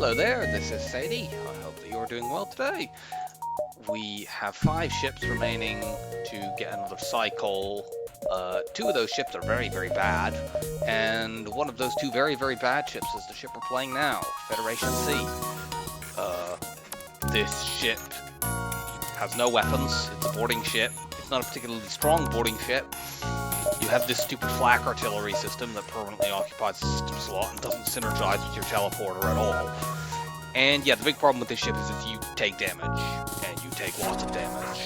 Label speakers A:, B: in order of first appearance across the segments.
A: Hello there, this is Sadie. I hope that you're doing well today. We have 5 ships remaining to get another cycle. 2 of those ships are very, very bad, and one of those 2 very, very bad ships is the ship we're playing now, Federation C. This ship has no weapons, it's a boarding ship. It's not a particularly strong boarding ship. You have this stupid flak artillery system that permanently occupies the system slot and doesn't synergize with your teleporter at all. And yeah, the big problem with this ship is that you take damage, and you take lots of damage.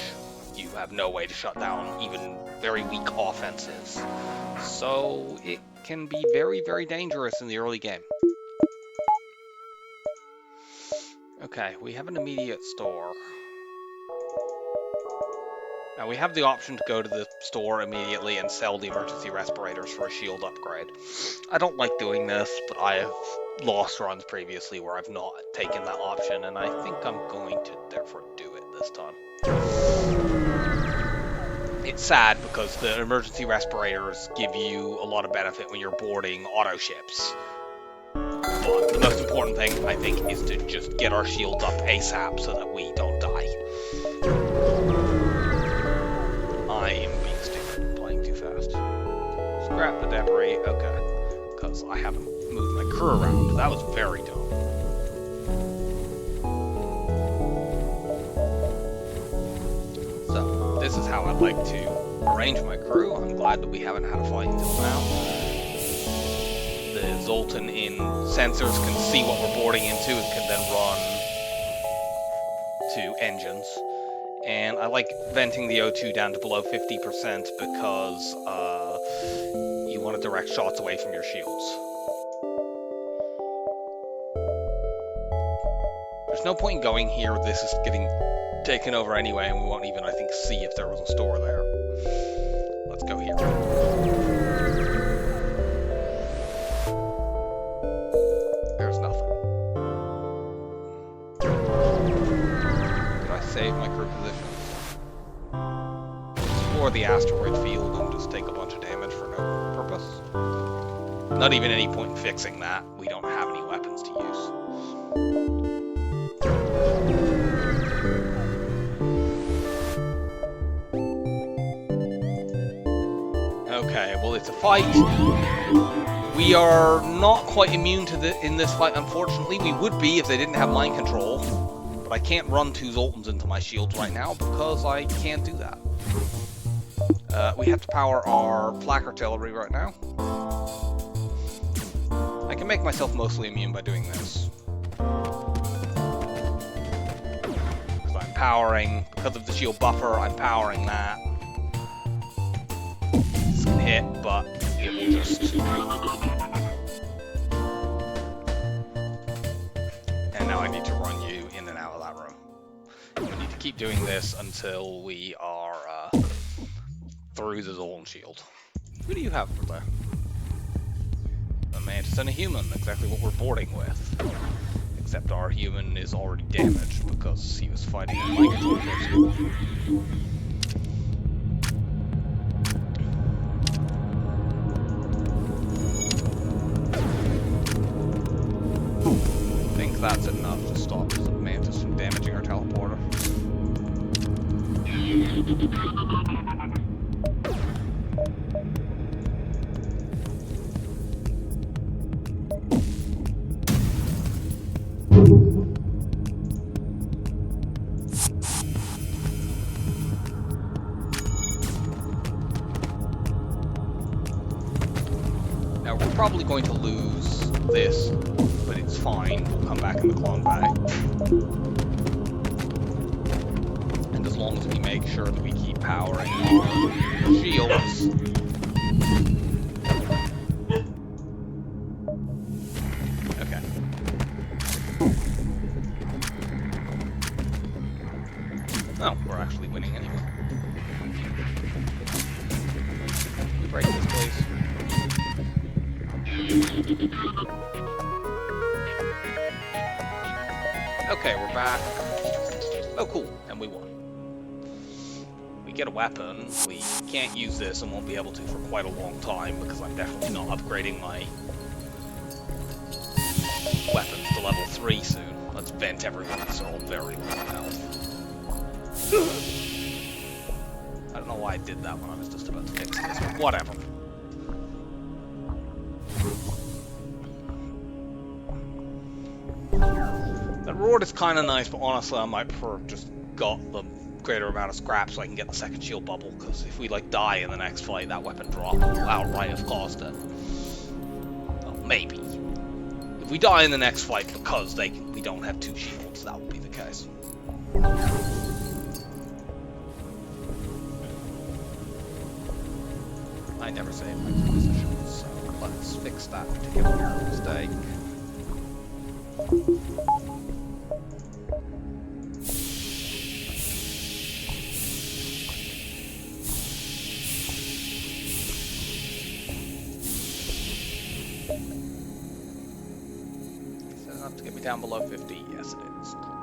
A: You have no way to shut down even very weak offenses. So it can be very, very dangerous in the early game. Okay, we have an immediate store. Now we have the option to go to the store immediately and sell the emergency respirators for a shield upgrade. I don't like doing this, but I have lost runs previously where I've not taken that option, and I think I'm going to therefore do it this time. It's sad because the emergency respirators give you a lot of benefit when you're boarding auto ships. But the most important thing, I think, is to just get our shields up ASAP so that we don't die. I am being stupid, playing too fast. Scrap the debris, okay. Because I haven't moved my crew around. That was very dumb. So, this is how I'd like to arrange my crew. I'm glad that we haven't had a fight until now. The Zoltan in sensors can see what we're boarding into and can then run to engines. And I like venting the O2 down to below 50% because you want to direct shots away from your shields. There's no point in going here. This is getting taken over anyway, and we won't even, I think, see if there was a store there. Let's go here. There's nothing. Did I save my crew positions? Explore the asteroid field and just take a bunch of damage for no purpose. Not even any point in fixing that. We don't have any weapons to use. Okay, well, it's a fight. We are not quite immune to in this fight, unfortunately. We would be if they didn't have mind control. But I can't run 2 Zoltans into my shields right now because I can't do that. We have to power our flak artillery right now. I can make myself mostly immune by doing this. Because I'm powering, because of the shield buffer, I'm powering that. This can hit, but it will just... And now I need to run you in and out of that room. We need to keep doing this until we are through the Zoltan shield. Who do you have over there? A mantis and a human, exactly what we're boarding with. Except our human is already damaged because he was fighting a mind control person. I think that's enough to stop the mantis from damaging our teleporter. Now we're probably going to lose this, but it's fine. We'll come back in the clone bay. And as long as we make sure that we keep powering our shields. Okay. Oh, we're actually winning anyway. Can we break this, please? Okay, we're back. Oh, cool. And we won. We get a weapon. We can't use this and won't be able to for quite a long time because I'm definitely not upgrading my weapons to level 3. 3 soon. Let's vent everyone, so all very low health. I don't know why I did that when I was just about to fix this, but whatever. That reward is kind of nice, but honestly I might prefer just got the greater amount of scrap so I can get the second shield bubble, because if we like die in the next fight, that weapon drop will outright have caused it. Well, maybe. If we die in the next fight because we don't have 2 shields, that will be the case. I never saved my position, so let's fix that particular mistake. To get me down below 50? Yes, it is. Cool.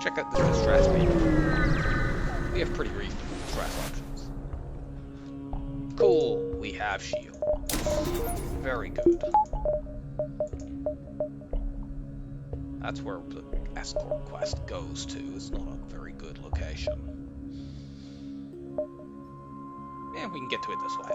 A: Check out this distress beam. We have pretty reasonable distress options. Cool. We have shield. Very good. That's where the escort quest goes to. It's not a very good location. Yeah, we can get to it this way.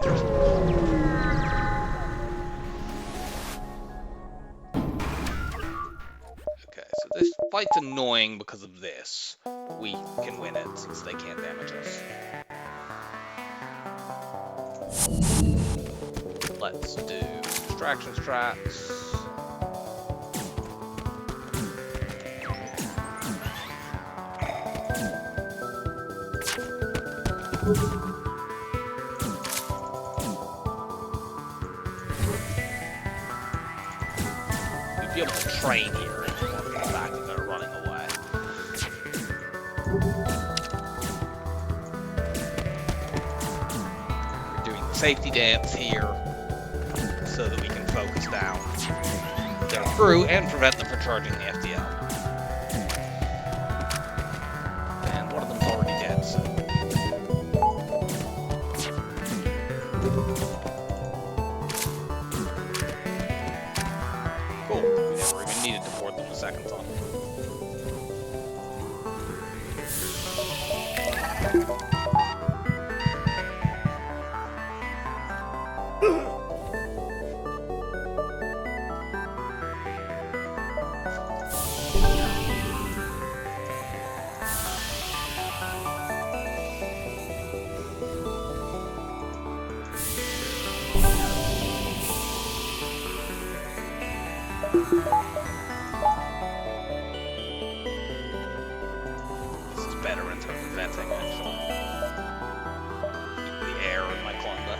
A: This fight's annoying because of this. We can win it since they can't damage us. Let's do distraction strats. We'd be able to train here. Back and they're running away. We're doing the safety dance here so that we can focus down their crew and prevent them from charging the FTL. And one of them's already dead, so. Cool. We never even needed to board them a second time. This is better in terms of venting, actually. Keep the air in my Klunda.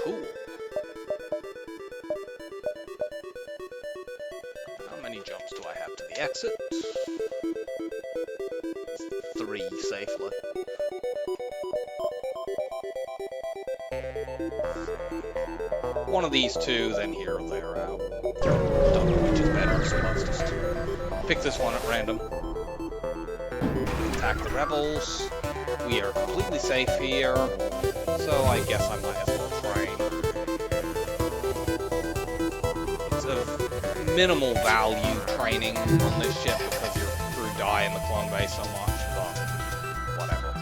A: Cool. How many jumps do I have to the exit? 3 safely. One of these 2, then here or there out. Don't know which is better, so let's just pick this one at random. Attack the rebels. We are completely safe here, so I guess I might as well train. It's of minimal value training on this ship because your crew die in the clone base so much, but whatever.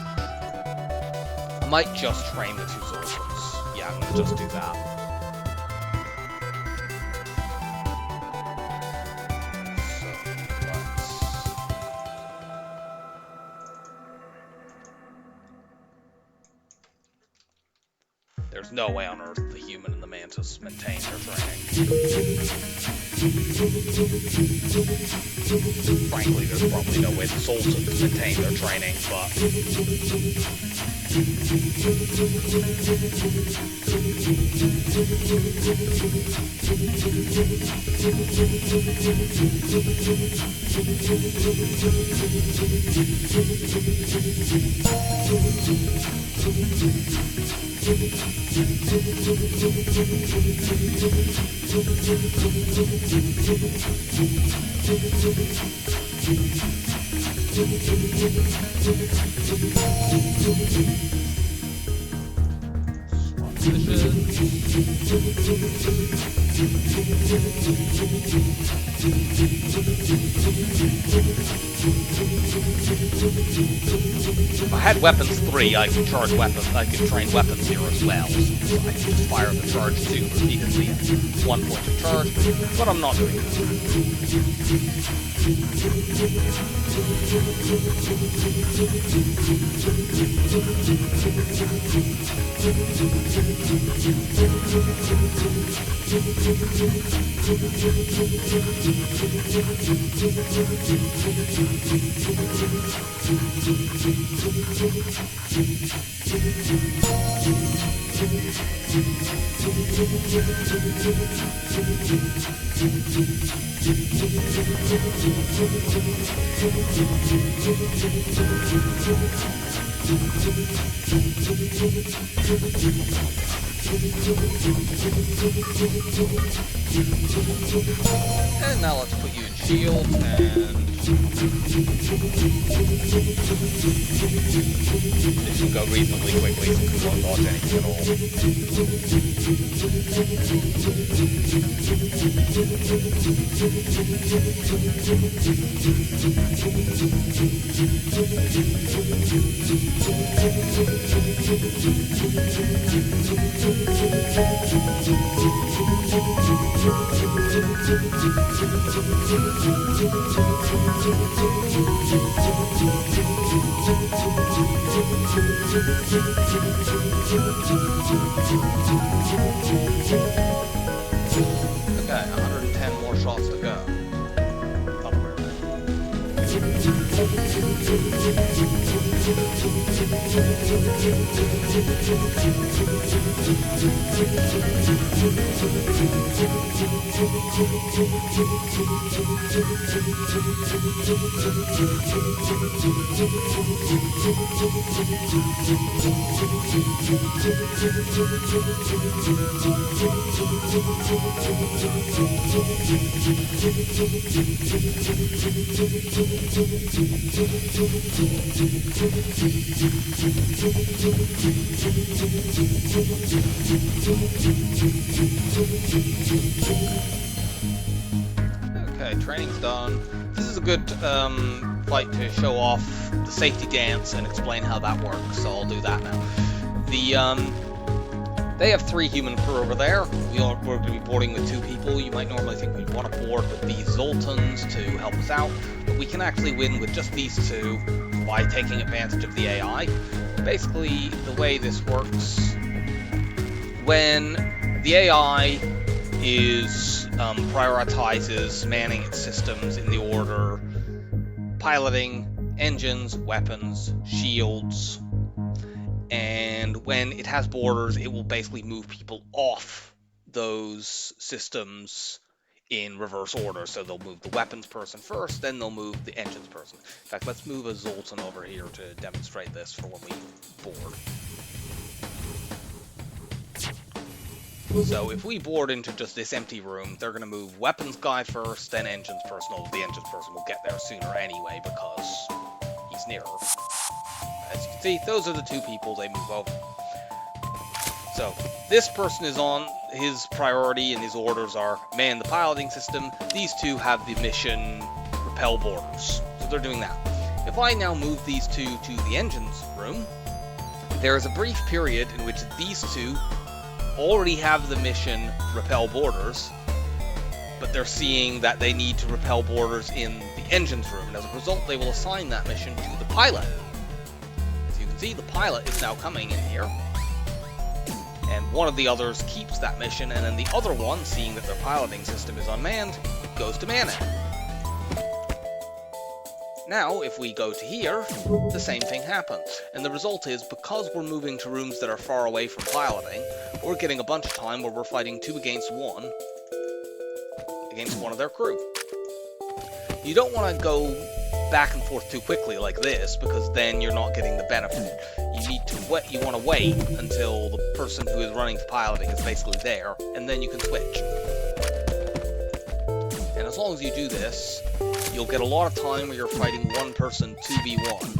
A: I might just train the 2 soldiers. Yeah, I'm gonna just do that. There's no way on Earth the human and the mantis maintain their training. Frankly, there's probably no way the Sultans maintain their training, but... If I had weapons 3, I could charge weapons. I could train weapons here as well. So I could just fire the charge 2 repeatedly at 1 point of charge, but I'm not doing that. And now let's put you in shield, and this should go reasonably quickly since we won't dodge anything at all. Okay, 110 more shots to go. Okay, training's done. This is a good fight to show off the safety dance and explain how that works, so I'll do that now. They have 3 human crew over there. We're going to be boarding with 2 people. You might normally think we'd want to board with these Zoltans to help us out, but we can actually win with just these 2 by taking advantage of the AI. Basically, the way this works, when the AI prioritizes manning its systems in the order piloting, engines, weapons, shields, and when it has borders, it will basically move people off those systems in reverse order. So they'll move the weapons person first, then they'll move the engines person. In fact, let's move a Zoltan over here to demonstrate this for when we board. So if we board into just this empty room, they're going to move weapons guy first, then engines person. Although the engines person will get there sooner anyway because he's nearer. As you can see, those are the 2 people they move over. So this person is on, his priority and his orders are man the piloting system. These 2 have the mission repel borders. So they're doing that. If I now move these 2 to the engines room, there is a brief period in which these 2 already have the mission repel borders, but they're seeing that they need to repel borders in the engines room, and as a result they will assign that mission to the pilot. As you can see, the pilot is now coming in here, and one of the others keeps that mission, and then the other one, seeing that their piloting system is unmanned, goes to man it. Now, if we go to here, the same thing happens. And the result is, because we're moving to rooms that are far away from piloting, we're getting a bunch of time where we're fighting 2 against 1 of their crew. You don't want to go back and forth too quickly like this, because then you're not getting the benefit. You want to wait until the person who is running the piloting is basically there, and then you can switch. And as long as you do this, you'll get a lot of time where you're fighting one person 2v1.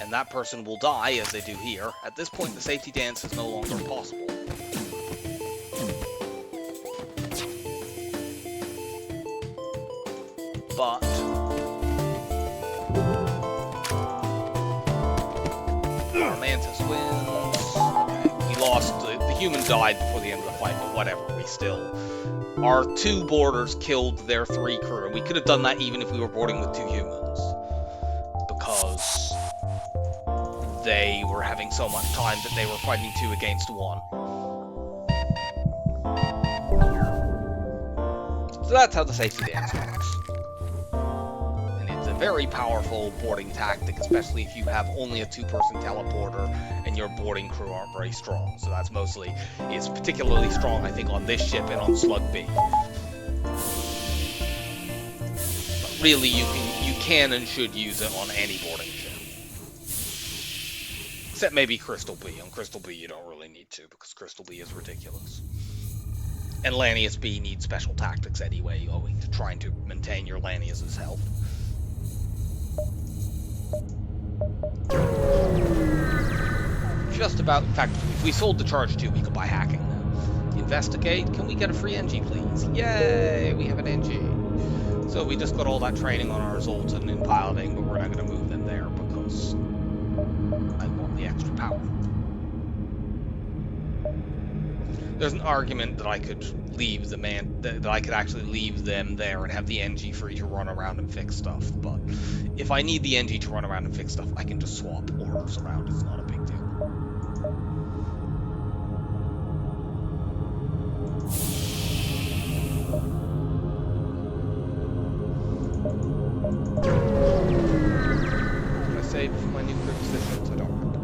A: And and that person will die, as they do here. At this point, the safety dance is no longer possible. But our Mantis wins. Okay, we lost. The human died before the end of the fight, but whatever. We still... Our 2 boarders killed their 3 crew, and we could have done that even if we were boarding with 2 humans. Because they were having so much time that they were fighting 2 against 1. So that's how the safety dance works. And it's a very powerful boarding tactic, especially if you have only a 2-person teleporter and your boarding crew aren't very strong. So that's mostly, it's particularly strong, I think, on this ship and on Slug B. But really, you can and should use it on any boarding ship. Except maybe Crystal B. On Crystal B, you don't really need to, because Crystal B is ridiculous. And Lanius B needs special tactics anyway, owing to trying to maintain your Lanius's health. Just about, in fact, if we sold the Charge 2, we could buy hacking now. Investigate, can we get a free NG, please? Yay, we have an NG. So we just got all that training on our Zoltan in piloting, but we're not going to move them there because I want the extra power. There's an argument that I could leave the that I could actually leave them there and have the NG free to run around and fix stuff, but if I need the NG to run around and fix stuff, I can just swap orders around. It's not a big deal. Can I save my new crew positions? I don't remember.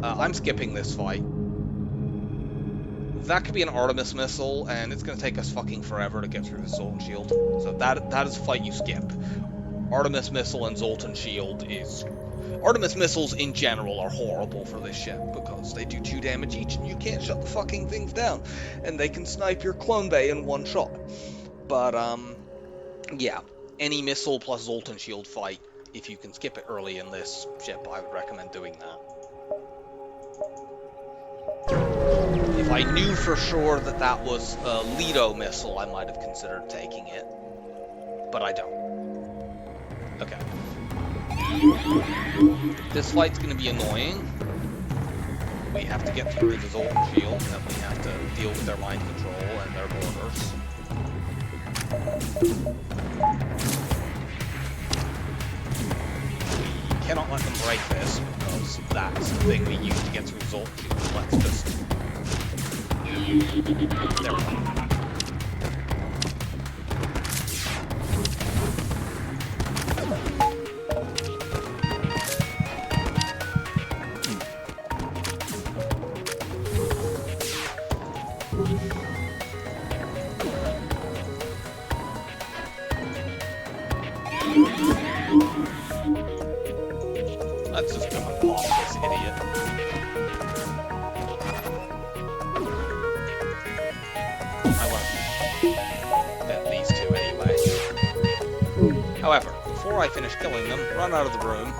A: I'm skipping this fight. That could be an Artemis missile, and it's going to take us fucking forever to get through the Zoltan Shield. So that is a fight you skip. Artemis missile and Zoltan Shield is... Artemis missiles in general are horrible for this ship, because they do 2 damage each, and you can't shut the fucking things down. And they can snipe your clone bay in 1 shot. But, yeah. Any missile plus Zoltan Shield fight, if you can skip it early in this ship, I would recommend doing that. If I knew for sure that that was a Lido missile, I might have considered taking it. But I don't. Okay. This fight's going to be annoying. We have to get through the Zoltan Shield, and then we have to deal with their mind control and their borders. We cannot let them break this, because that's the thing we use to get through Zoltan Shield. Let's just... There we go. Let's just go and pop this idiot. However, before I finish killing them, run out of the room.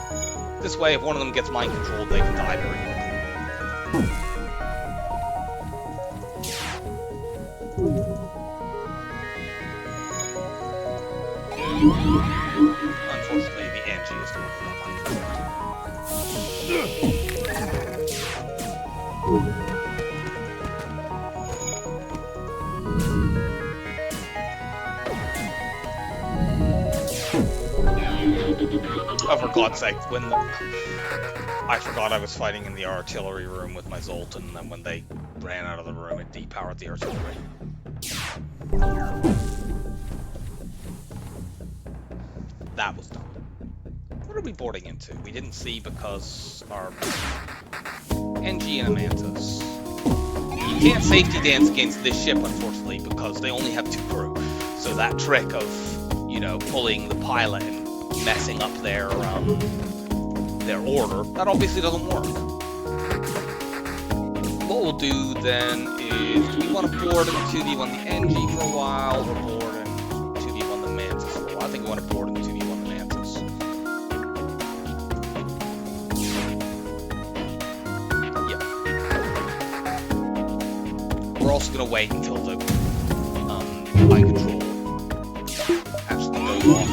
A: This way, if one of them gets mind controlled, they can die very quickly. Unfortunately, the NG is the one who got mind Oh, for God's sake, when I forgot I was fighting in the artillery room with my Zoltan, and then when they ran out of the room, it depowered the artillery. That was dumb. What are we boarding into? We didn't see because our NG and a Mantis. You can't safety dance against this ship, unfortunately, because they only have 2 crew. So that trick of, you know, pulling the pilot and messing up their order, that obviously doesn't work. What we'll do then is, do we want to board in 2v1 the NG for a while, or board in 2v1 the Mantis for a while? I think we want to board in 2v1 the Mantis. also going to wait until the mind control actually goes off.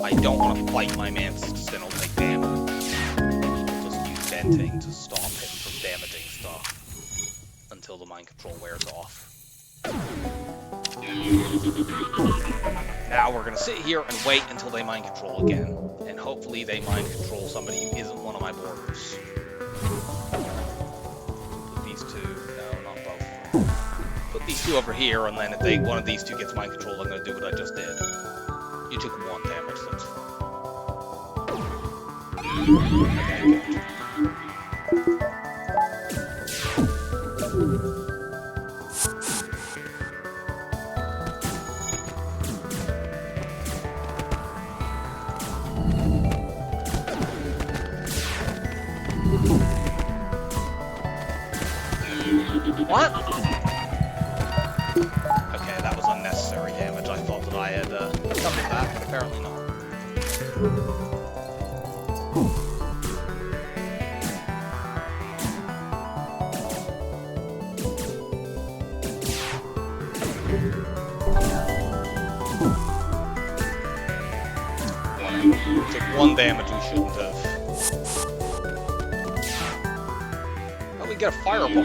A: I don't want to fight my mantis because then I'll take damage. Just use venting to stop him from damaging stuff until the mind control wears off. Now we're going to sit here and wait until they mind control again. And hopefully they mind control somebody who isn't one of my borders. Put these two, no, not both. Put these two over here, and then if one of these two gets mind control, I'm going to do what I just did. You took 1 damage, that's fine. Okay, good. What? Okay, that was unnecessary damage. I thought that I had covered that, but apparently not. Took 1 damage we shouldn't have. Oh, we get a fireball.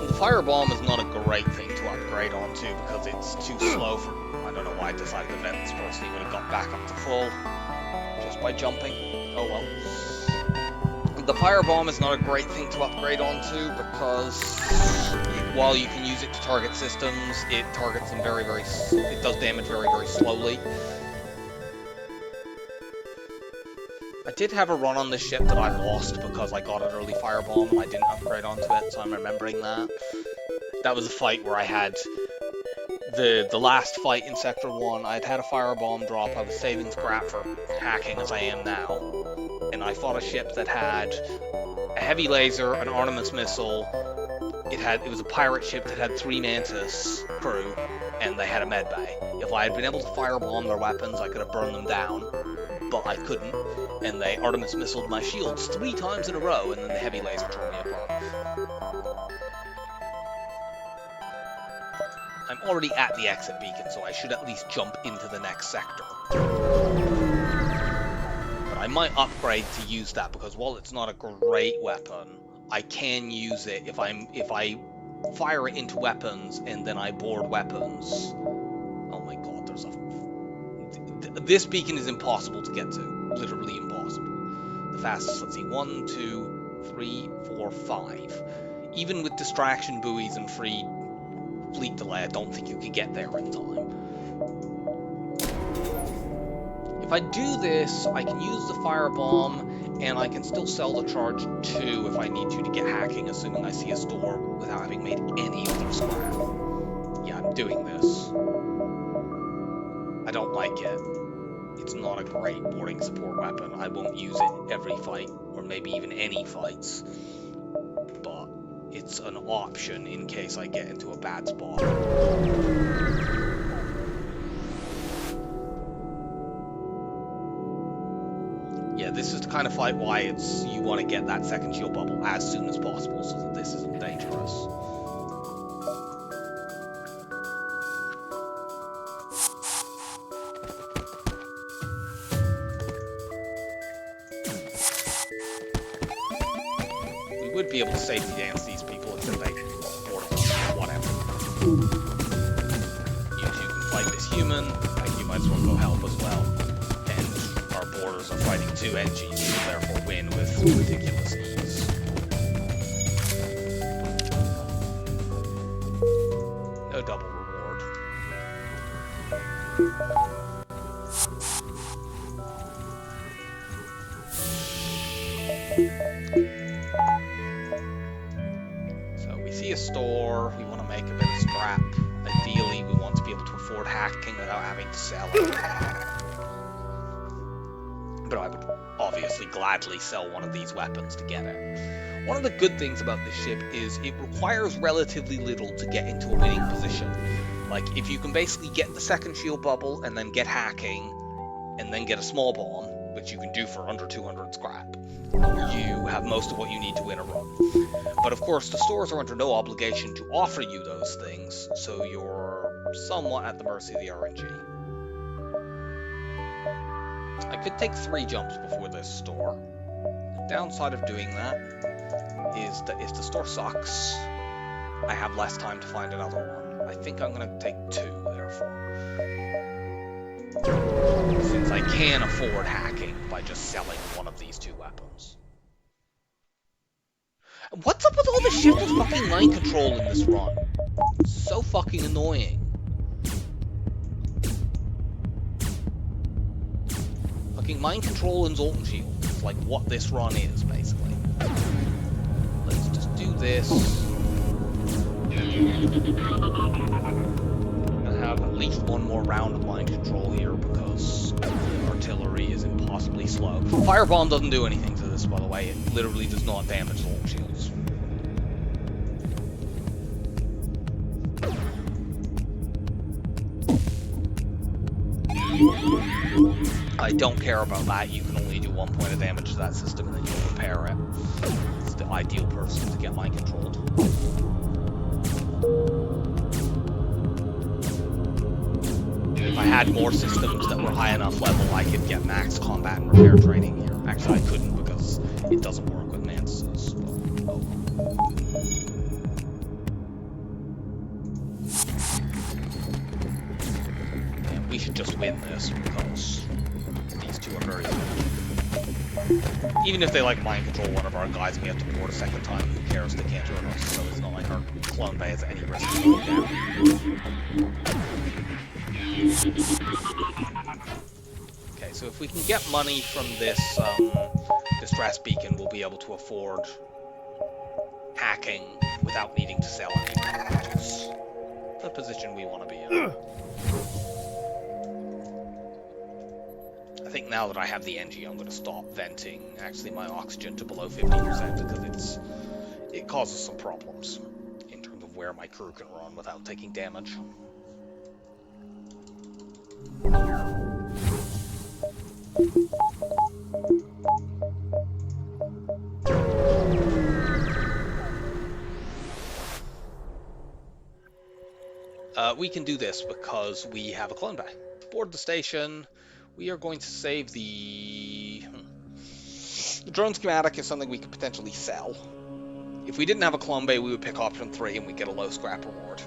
A: The firebomb is not a great thing to upgrade onto because it's too slow for... I don't know why I decided to vent this person. He would have got back up to full just by jumping. Oh well. The firebomb is not a great thing to upgrade onto because while you can use it to target systems, it targets them it does damage very, very slowly. I did have a run on this ship that I lost because I got an early firebomb and I didn't upgrade onto it, so I'm remembering that. That was a fight where I had the last fight in Sector 1, I'd had a firebomb drop, I was saving scrap for hacking as I am now, and I fought a ship that had a heavy laser, an armaments missile, it was a pirate ship that had 3 Mantis crew, and they had a medbay. If I had been able to firebomb their weapons, I could have burned them down, but I couldn't, and they armaments missiled my shields 3 times in a row, and then the heavy laser tore me apart. I'm already at the exit beacon, so I should at least jump into the next sector. But I might upgrade to use that, because while it's not a great weapon, I can use it if I fire it into weapons and then I board weapons. Oh my god, this beacon is impossible to get to. Literally impossible. The fastest, let's see, 1, 2, 3, 4, 5. Even with distraction buoys and free fleet delay, I don't think you could get there in time. If I do this, I can use the firebomb, and I can still sell the charge 2 if I need to get hacking, assuming I see a store without having made any other scrap. Yeah, I'm doing this. I don't like it. It's not a great boarding support weapon. I won't use it every fight, or maybe even any fights. But it's an option in case I get into a bad spot. Yeah, this is the kind of fight why you want to get that second shield bubble as soon as possible so that this isn't dangerous. We would be able to safety dance these people until they board them, whatever. You two can fight this human, you might as well go help as well. Our boarders are fighting 2 NGs, so therefore win with ridiculous ease. No double reward. So we see a store, we want to make a bit of scrap. Ideally, we want to be able to afford hacking without having to sell it. But I would obviously gladly sell one of these weapons to get it. One of the good things about this ship is it requires relatively little to get into a winning position. Like, if you can basically get the second shield bubble and then get hacking and then get a small bomb, which you can do for under 200 scrap, you have most of what you need to win a run. But of course, the stores are under no obligation to offer you those things, so you're somewhat at the mercy of the RNG. I could take 3 jumps before this store. The downside of doing that is that if the store sucks, I have less time to find another one. I think I'm going to take 2, therefore. Since I can afford hacking by just selling one of these 2 weapons. What's up with all the shit with fucking mind control in this run? So fucking annoying. Fucking mind control and Zoltan shield. It's like what this run is, basically. Let's just do this. I have at least 1 more round of mind control here because artillery is impossibly slow. Firebomb doesn't do anything to this, by the way. It literally does not damage Zoltan shields. I don't care about that. You can only do 1 point of damage to that system and then you repair it. It's the ideal person to get mind controlled. If I had more systems that were high enough level, I could get max combat and repair training here. Actually, I couldn't because it doesn't work with mantises. Oh. Yeah, we should just win this because these 2 are very good. Even if they like mind control one of our guys and we have to board a second time, who cares? They can't hurt us, so it's not like our clone bay has any risk of going down. Okay, so if we can get money from this distress beacon, we'll be able to afford hacking without needing to sell anything, which is the position we want to be in. I think now that I have the NG, I'm going to stop venting actually my oxygen to below 50% because it causes some problems in terms of where my crew can run without taking damage. We can do this because we have a clone bay. Board the station. We are going to save the drone schematic is something we could potentially sell. If we didn't have a clone bay, we would pick option 3 and we get a low scrap reward.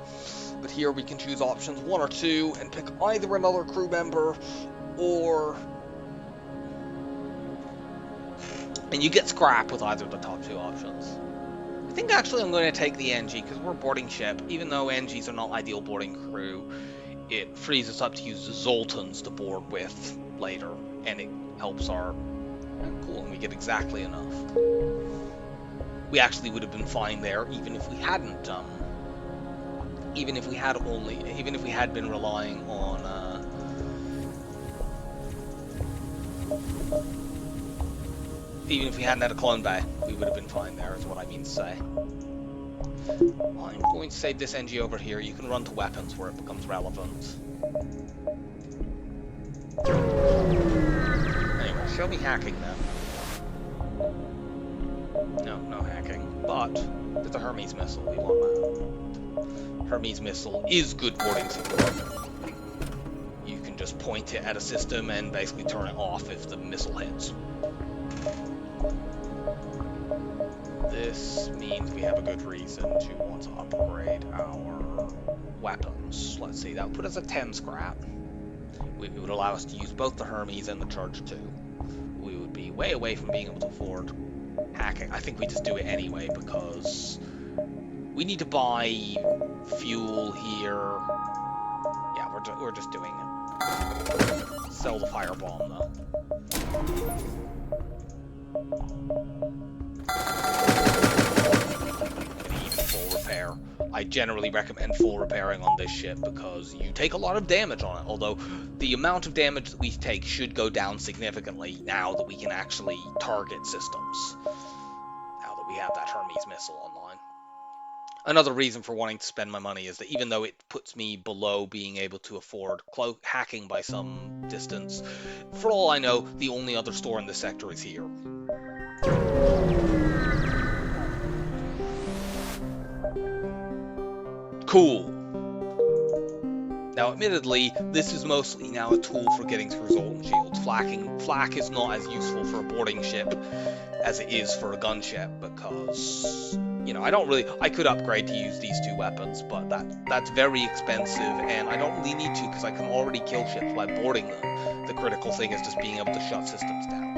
A: But here we can choose options 1 or 2 and pick either another crew member or... And you get scrap with either of the top 2 options. I think actually I'm going to take the NG because we're a boarding ship. Even though NGs are not ideal boarding crew, it frees us up to use the Zoltans to board with later. And it helps our... cool, and we get exactly enough. We actually would have been fine there even if we hadn't even if we had been relying on even if we hadn't had a clone bay, we would have been fine there, is what I mean to say. I'm going to save this NG over here. You can run to weapons where it becomes relevant. Anyway, show me hacking then. No hacking. But there's a Hermes missile. We want that. Hermes missile is good boarding support. You can just point it at a system and basically turn it off if the missile hits. This means we have a good reason to want to upgrade our weapons. Let's see, that would put us at 10 scrap. It would allow us to use both the Hermes and the Charge 2. We would be way away from being able to afford hacking. I think we just do it anyway because we need to buy fuel here. Yeah, we're just doing it. Sell the firebomb though. Full repair. I generally recommend full repairing on this ship because you take a lot of damage on it, although the amount of damage that we take should go down significantly now that we can actually target systems. Now that we have that Hermes missile online. Another reason for wanting to spend my money is that even though it puts me below being able to afford hacking by some distance, for all I know, the only other store in this sector is here. Cool. Now, admittedly, this is mostly now a tool for getting through Zoltan shields. Flak is not as useful for a boarding ship as it is for a gunship, because, you know, I could upgrade to use these two weapons, but that's very expensive, and I don't really need to, because I can already kill ships by boarding them. The critical thing is just being able to shut systems down.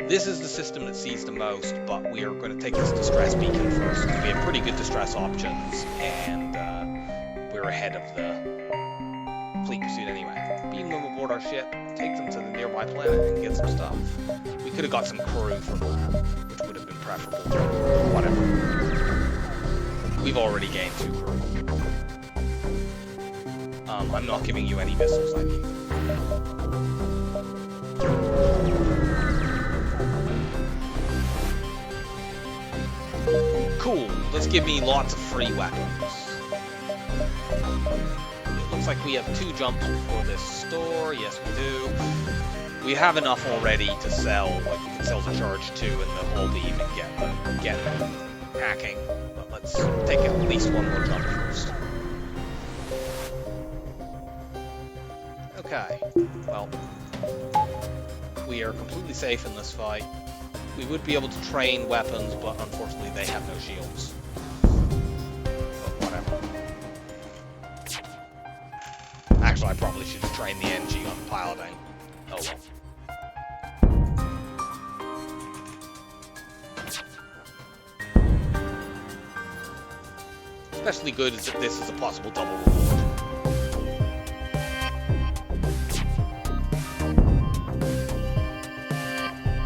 A: This is the system that sees the most, but we are going to take this distress beacon first, because we have pretty good distress options, and we're ahead of the fleet pursuit anyway. Beam them aboard our ship, take them to the nearby planet, and get some stuff. We could have got some crew from that, which would have been preferable. Whatever. We've already gained 2 crew. I'm not giving you any missiles I need. Cool, let's give me lots of free weapons. It looks like we have 2 jumps before this store. Yes, we do. We have enough already to sell. Like, we can sell the charge 2 and the whole beam and get hacking. But let's take at least 1 more jump first. Okay, well, we are completely safe in this fight. We would be able to train weapons, but unfortunately they have no shields. But whatever. Actually, I probably should have trained the NG on piloting. Oh well. Especially good is that this is a possible double reward.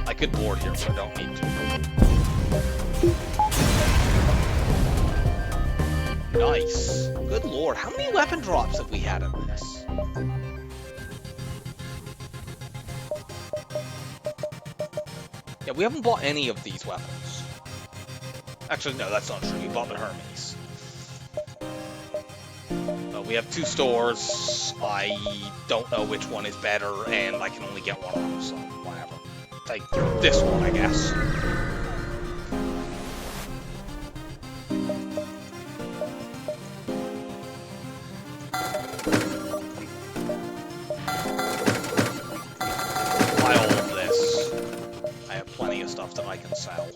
A: I could board here, but I don't need to. Nice. Good lord, how many weapon drops have we had in this? Yeah, we haven't bought any of these weapons. Actually, no, that's not true. We bought the Hermes. We have 2 stores. I don't know which one is better, and I can only get one of them, so whatever. Take this one, I guess. Buy all of this. I have plenty of stuff that I can sell.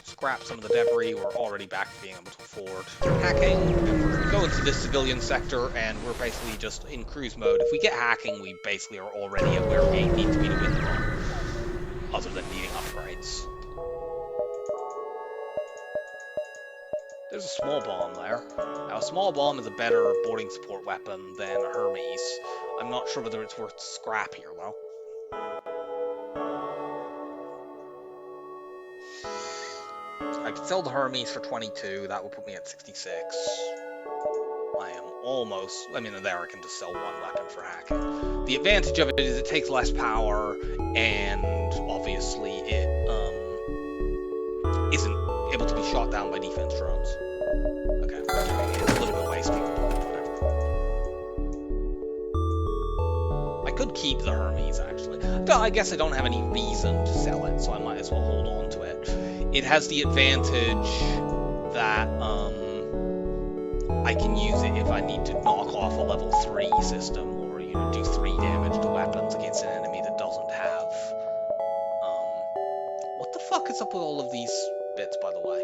A: Scrap some of the debris. We're already back to being able to afford hacking. And we're going to go into this civilian sector, and we're basically just in cruise mode. If we get hacking, we basically are already at where we need to be to win the run, other than needing upgrades. There's a small bomb there. Now, a small bomb is a better boarding support weapon than a Hermes. I'm not sure whether it's worth scrap here, though. I could sell the Hermes for 22, that would put me at 66. I am almost, I mean, there I can just sell 1 weapon for hacking. The advantage of it is it takes less power, and obviously it isn't able to be shot down by defense drones. Okay, it's a little bit wasting, but whatever. I could keep the Hermes, actually. I guess I don't have any reason to sell it, so I might as well hold on to it. It has the advantage that I can use it if I need to knock off a level 3 system, or, you know, do 3 damage to weapons against an enemy that doesn't have. What the fuck is up with all of these bits, by the way?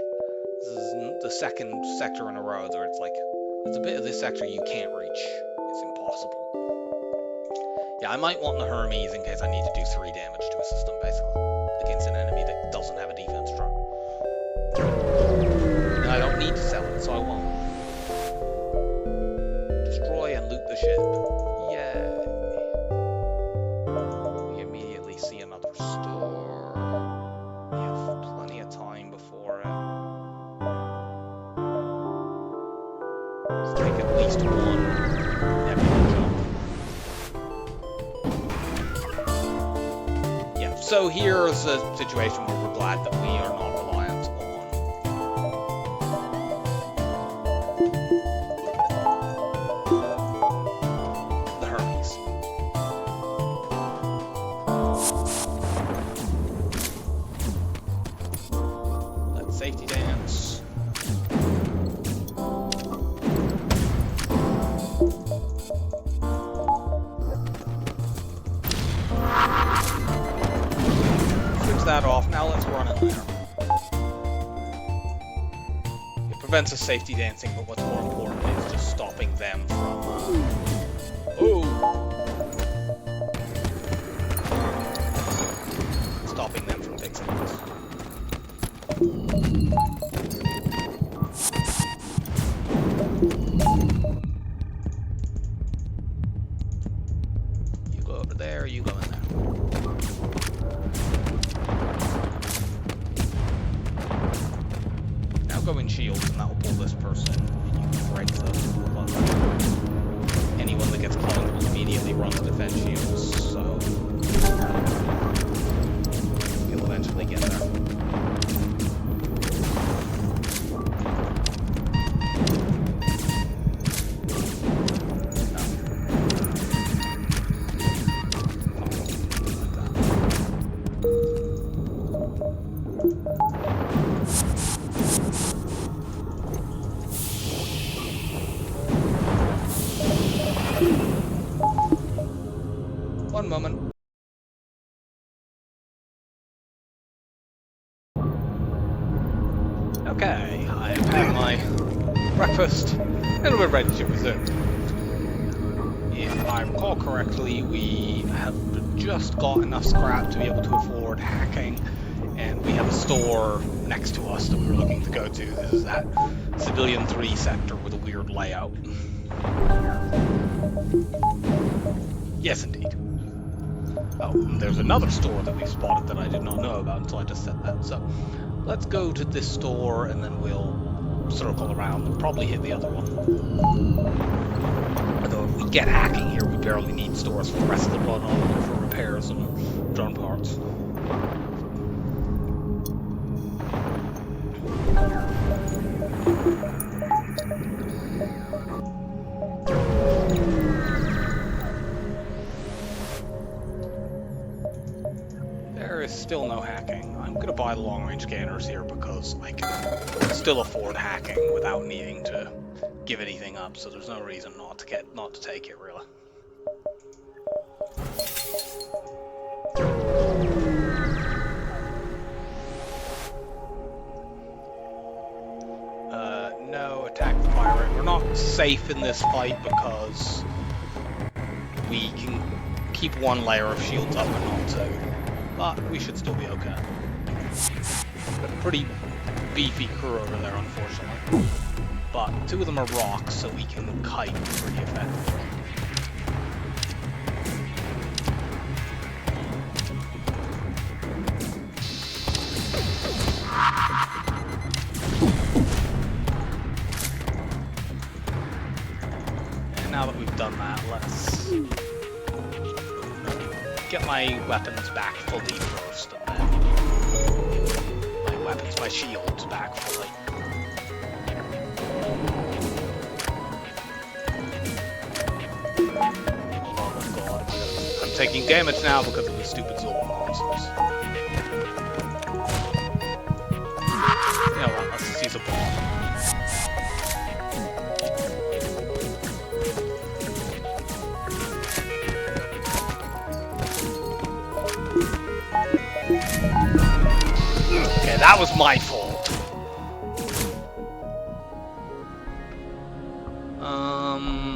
A: This is the 2nd sector in a row where it's like, there's a bit of this sector you can't reach. It's impossible. Yeah, I might want the Hermes in case I need to do 3 damage to a system, basically, against an enemy that doesn't have a defense drone. And I don't need to sell it, so I won't. Destroy and loot the ship. Yay. We immediately see another store. We have plenty of time before it. Let's take at least 1 heavy So here's a situation where we're glad that we are not reliant on the Hermes. Let's safety dance. That off. Now let's run in there. It prevents us safety dancing, but what's more important is just stopping them from stopping them from fixing this. You go over there, you go in there. Go in shields, and that will pull this person, and you can break them. Anyone that gets cloned will immediately run to defend shields, so you'll eventually get there. One moment. Okay, I have had my breakfast and we're ready to resume. If I recall correctly, we have just got enough scrap to be able to afford hacking, and we have a store next to us that we were looking to go to. This is that Civilian 3 sector with a weird layout. Yes, indeed. Oh, and there's another store that we spotted that I did not know about until I just said that. So, let's go to this store and then we'll circle around and probably hit the other one. Although if we get hacking here, we barely need stores for the rest of the run other than for repairs and drone parts. There is still no hacking. I'm gonna buy the long-range scanners here because I can still afford hacking without needing to give anything up, so there's no reason not to take it, really. No, attack the pirate. We're not safe in this fight because we can keep one layer of shields up and not two. But we should still be okay. Got a pretty beefy crew over there, unfortunately. But two of them are rocks, so we can kite pretty effectively. And now that we've done that, let's get my weapons back fully first, and then my shields back fully. Oh god, I'm taking damage now because of the stupid Zolom monsters. You know what, let's just use a bomb. Okay, that was my fault.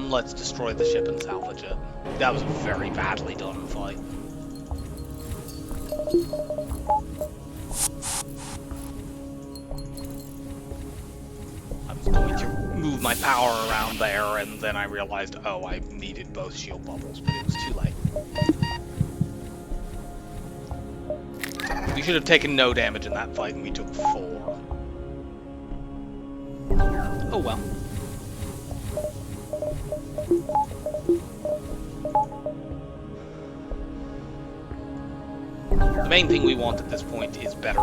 A: Let's destroy the ship and salvage it. That was a very badly done fight. I was going to move my power around there, and then I realized, oh, I needed both shield bubbles, but it was too late. We should have taken no damage in that fight, and we took 4. Oh well. The main thing we want at this point is better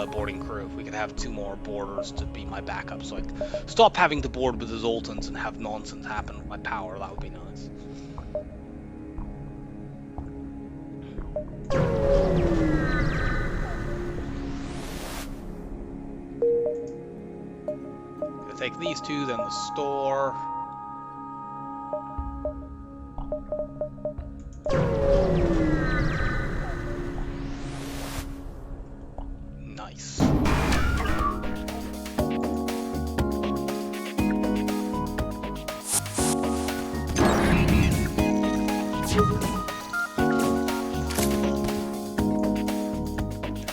A: boarding crew. If we could have 2 more boarders to be my backup, so I could stop having to board with the Zoltans and have nonsense happen with my power, that would be nice. Gonna take these 2, then the store. Nice.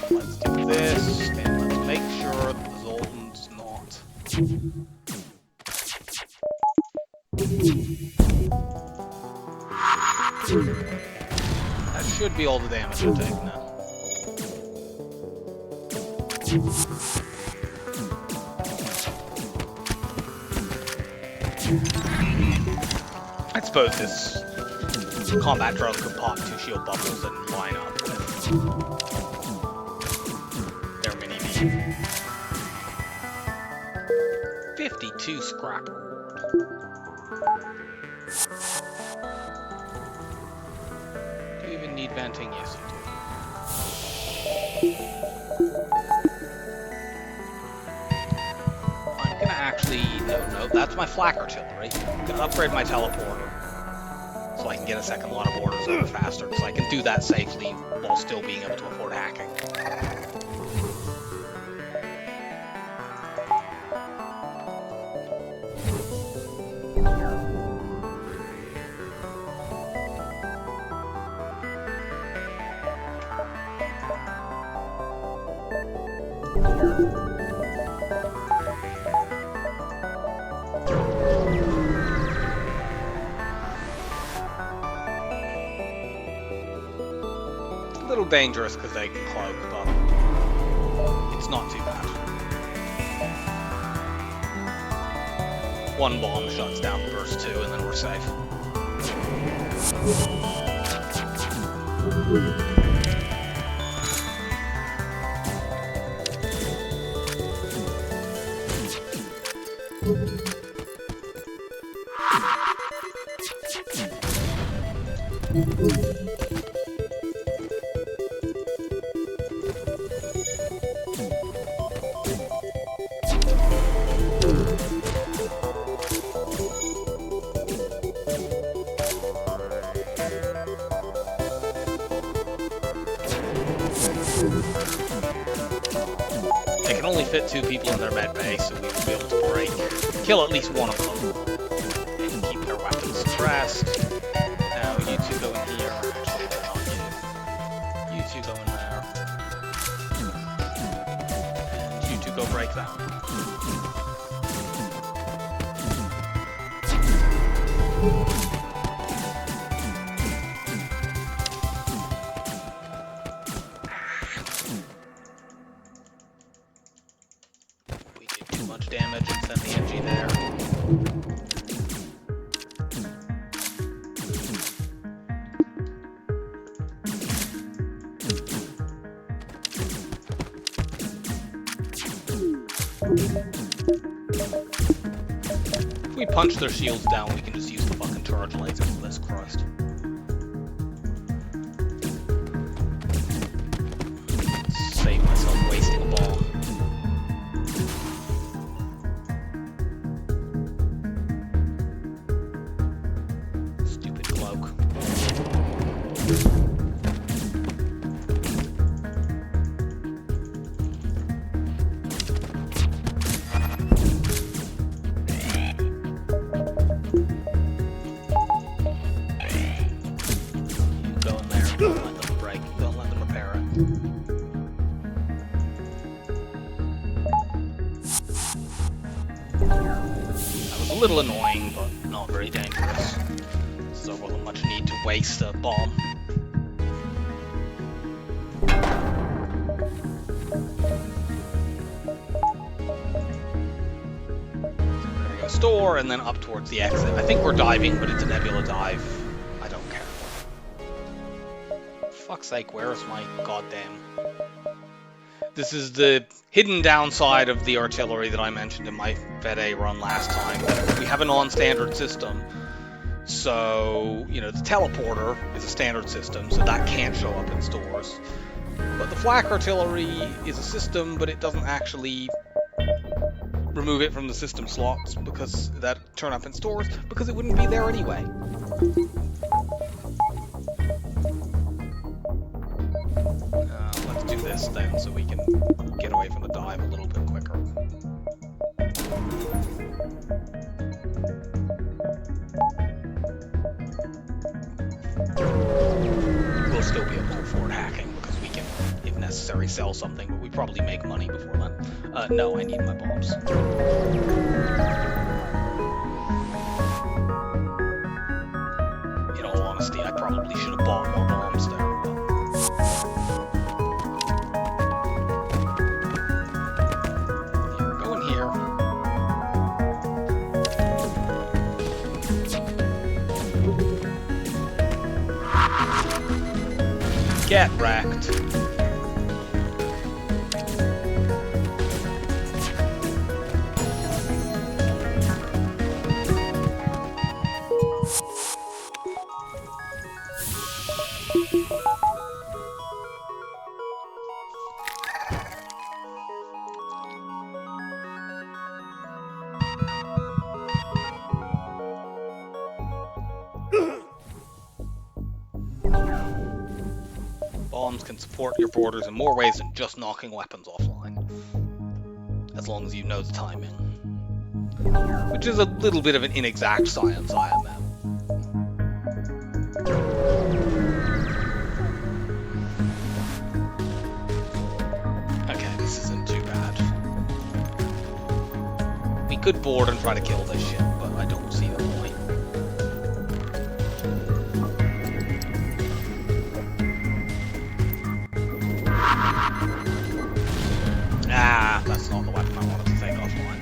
A: Let's do this, and let's make sure that the Zoltan's not. That should be all the damage I take now. I suppose this combat drone could pop 2 shield bubbles and line up with their mini beam. 52 scrap reward. Do you even need venting? Yes, you do. I'm gonna actually... No, that's my flak artillery. I'm gonna upgrade my teleporter so I can get a second lot of orders over faster, so I can do that safely while still being able to afford hacking. It's a little dangerous because they can cloak, but it's not too bad. 1 bomb shuts down burst 2, and then we're safe. They can only fit 2 people in their med bay, so we will be able to kill at least one of them, and keep their weapons suppressed. Now you 2 go in here. Actually, they're not you. You 2 go in there, and you 2 go break that. Damage and send the MG there. If we punch their shields down, we can just use the fucking charge lasers for this, Christ. Save myself wasting a bomb. A little annoying, but not very dangerous. So there wasn't much need to waste a bomb. Store and then up towards the exit. I think we're diving, but it's a nebula dive. I don't care. fuck's sake, where's my goddamn... This is the hidden downside of the artillery that I mentioned in my Fed-A run last time. We have a non-standard system, so, you know, the teleporter is a standard system, so that can't show up in stores. But the flak artillery is a system, but it doesn't actually remove it from the system slots because that turn up in stores, because it wouldn't be there anyway. Let's do this then, so we can get away from the dive a little bit quicker. We'll still be able to afford hacking because we can, if necessary, sell something, but we probably make money before then. No, I need my bombs. In all honesty, I probably should have bought more bombs there. Go in here. Get wrecked. Bombs can support your borders in more ways than just knocking weapons offline, as long as you know the timing. Which is a little bit of an inexact science, I admit. Okay, this isn't too bad. We could board and try to kill this ship, but I don't see the point. Ah, that's not the weapon I wanted to take offline.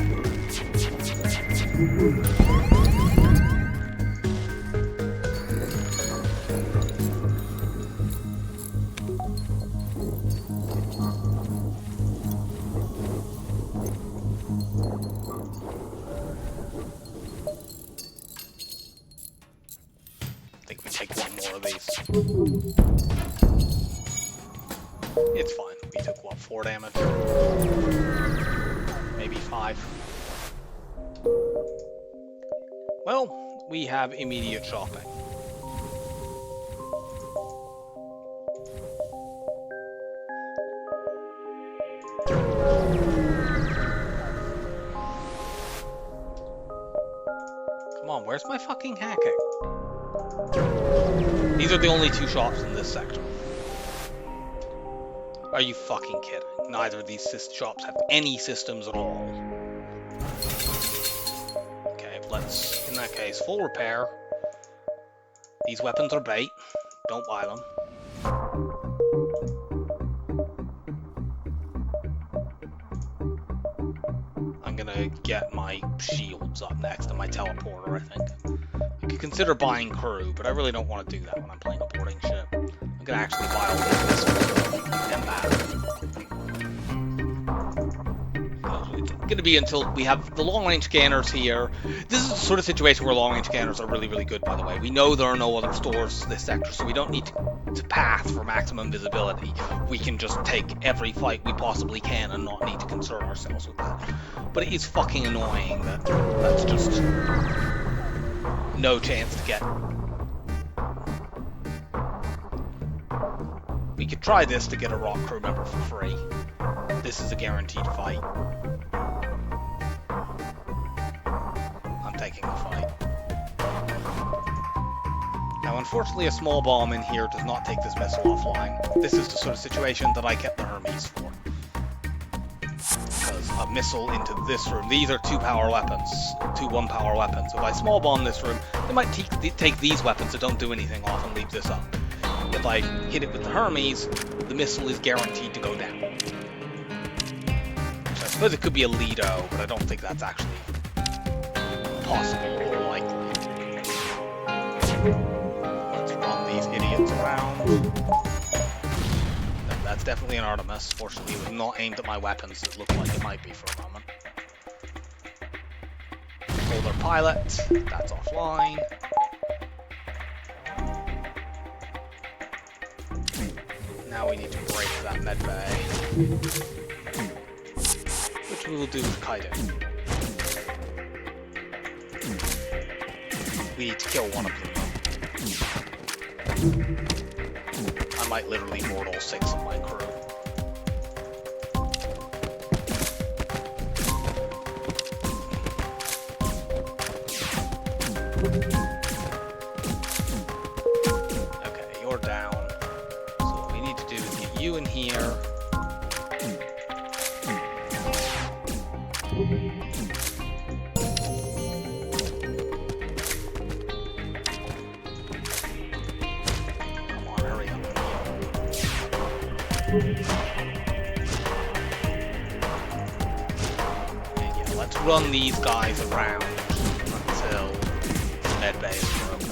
A: I think we take one more of these. It's fine. We took, what, 4 damage? Maybe 5. Well, we have immediate shopping. Come on, where's my fucking hacking? These are the only 2 shops in this sector. Are you fucking kidding? Neither of these shops have any systems at all. Okay, let's, in that case, full repair. These weapons are bait. Don't buy them. I'm gonna get my shields up next and my teleporter, I think. I could consider buying crew, but I really don't want to do that when I'm playing a boarding ship. I'm gonna actually buy all this and that. It's gonna be until we have the long-range scanners here. This is the sort of situation where long-range scanners are really, really good, by the way. We know there are no other stores in this sector, so we don't need to path for maximum visibility. We can just take every fight we possibly can and not need to concern ourselves with that. But it is fucking annoying that that's just no chance to get. We could try this to get a rock crew member for free. This is a guaranteed fight. I'm taking the fight. Now, unfortunately, a small bomb in here does not take this missile offline. This is the sort of situation that I kept the Hermes for. Because a missile into this room, these are 2 power weapons, 2 1-power weapons. If I small bomb this room, they might take these weapons that don't do anything off and leave this up. If I hit it with the Hermes, the missile is guaranteed to go down. So I suppose it could be a Lido, but I don't think that's actually possible or likely. Let's run these idiots around. definitely an Artemis. Fortunately, it was not aimed at my weapons. It looked like it might be for a moment. Older pilot, that's offline. Now we need to break that med bay, which we will do with kiting. We need to kill one of them. I might literally board all 6 of my crew. Okay, you're down. So what we need to do is get you in here. Come on, hurry up. And yeah, let's run these guys around until the med bay is broken.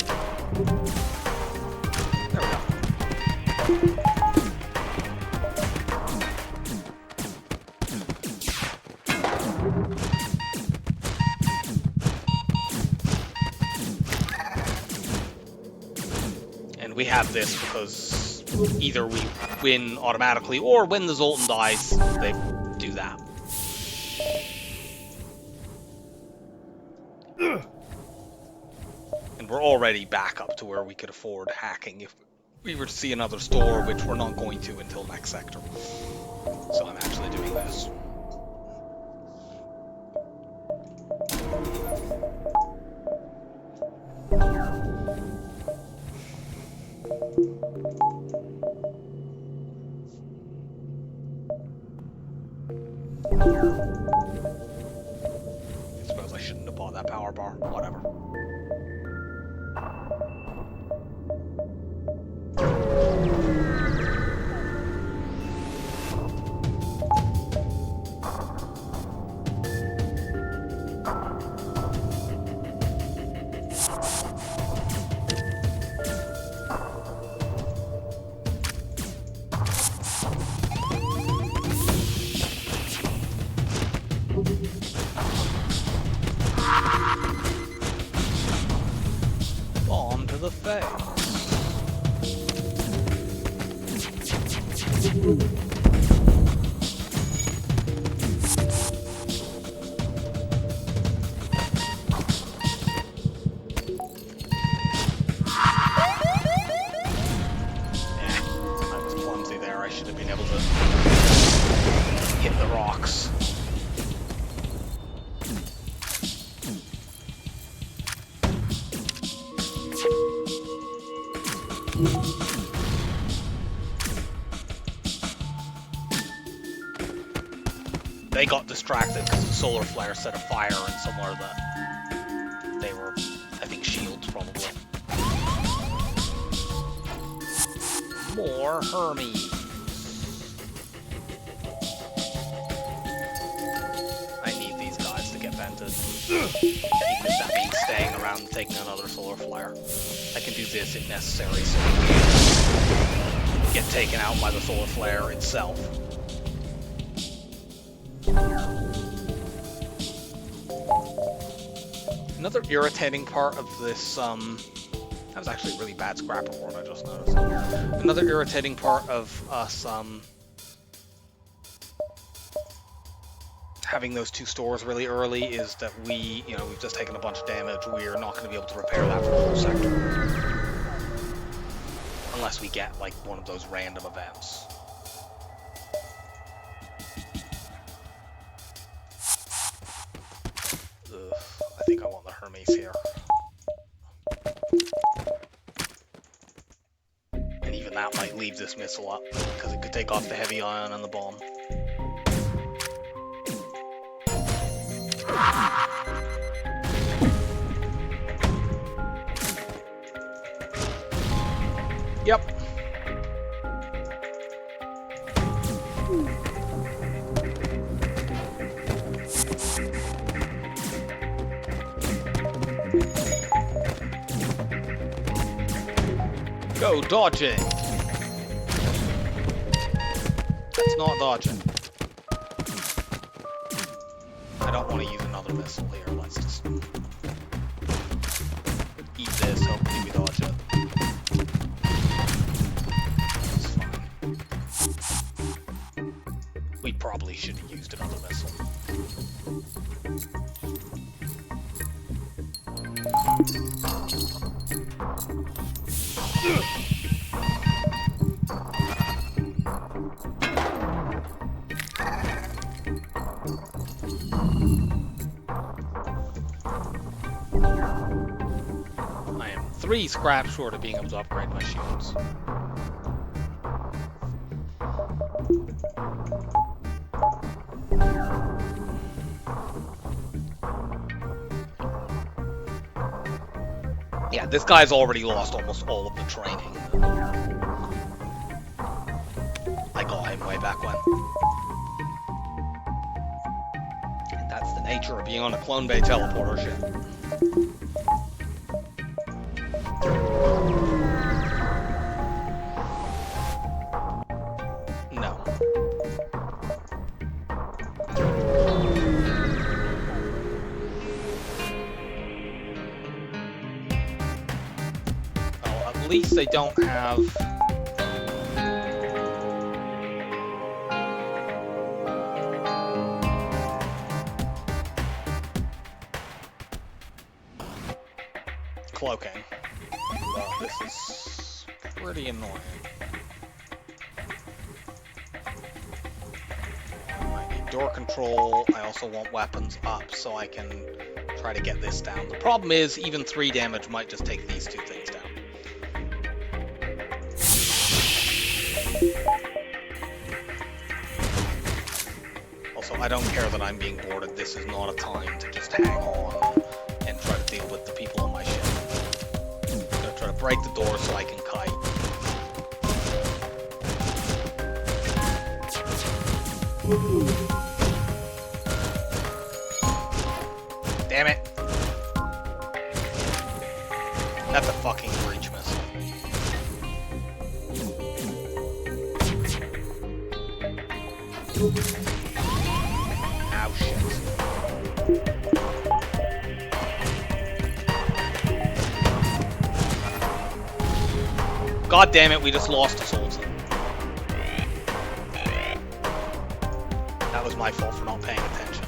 A: There we go. And we have this because either we win automatically or when the Zoltan dies, they do that. And we're already back up to where we could afford hacking if we were to see another store, which we're not going to until next sector. So I'm actually doing this. I suppose I shouldn't have bought that power bar. Whatever. Bomb to the face. I was clumsy there. I should have been able to hit the rocks. They got distracted because the solar flare set a fire in somewhere that they were, I think, shields probably. More Hermes. I need these guys to get vented. Even if that means staying around and taking another solar flare. I can do this if necessary so we can get taken out by the solar flare itself. Another irritating part of this, that was actually a really bad scrap report, I just noticed. Another irritating part of us, having those 2 stores really early is that we've just taken a bunch of damage. We're not going to be able to repair that for the whole sector. Unless we get, like, one of those random events. I think I want the Hermes here. And even that might leave this missile up, because it could take off the heavy ion and the bomb. Yep. Go dodging. That's not dodging. I don't want to use another missile here. Let's just eat this. Hopefully we dodge it. That's fine. We probably should have used another missile. I am 3 scraps short of being able to upgrade my shields. Yeah, this guy's already lost almost all of the training. I got him way back when. And that's the nature of being on a clone bay teleporter ship. No. Well, at least they don't have... cloaking. Well, this is pretty annoying. I need door control. I also want weapons up so I can try to get this down. The problem is even 3 damage might just take these 2 things down. Also, I don't care that I'm being boarded. This is not a time to just hang on and try to deal with the people on my ship. I'm gonna try to break the door so I can kite. Damn it! That's a fucking breach missile. Ow, shit. God damn it, we just lost a Sultan. That was my fault for not paying attention.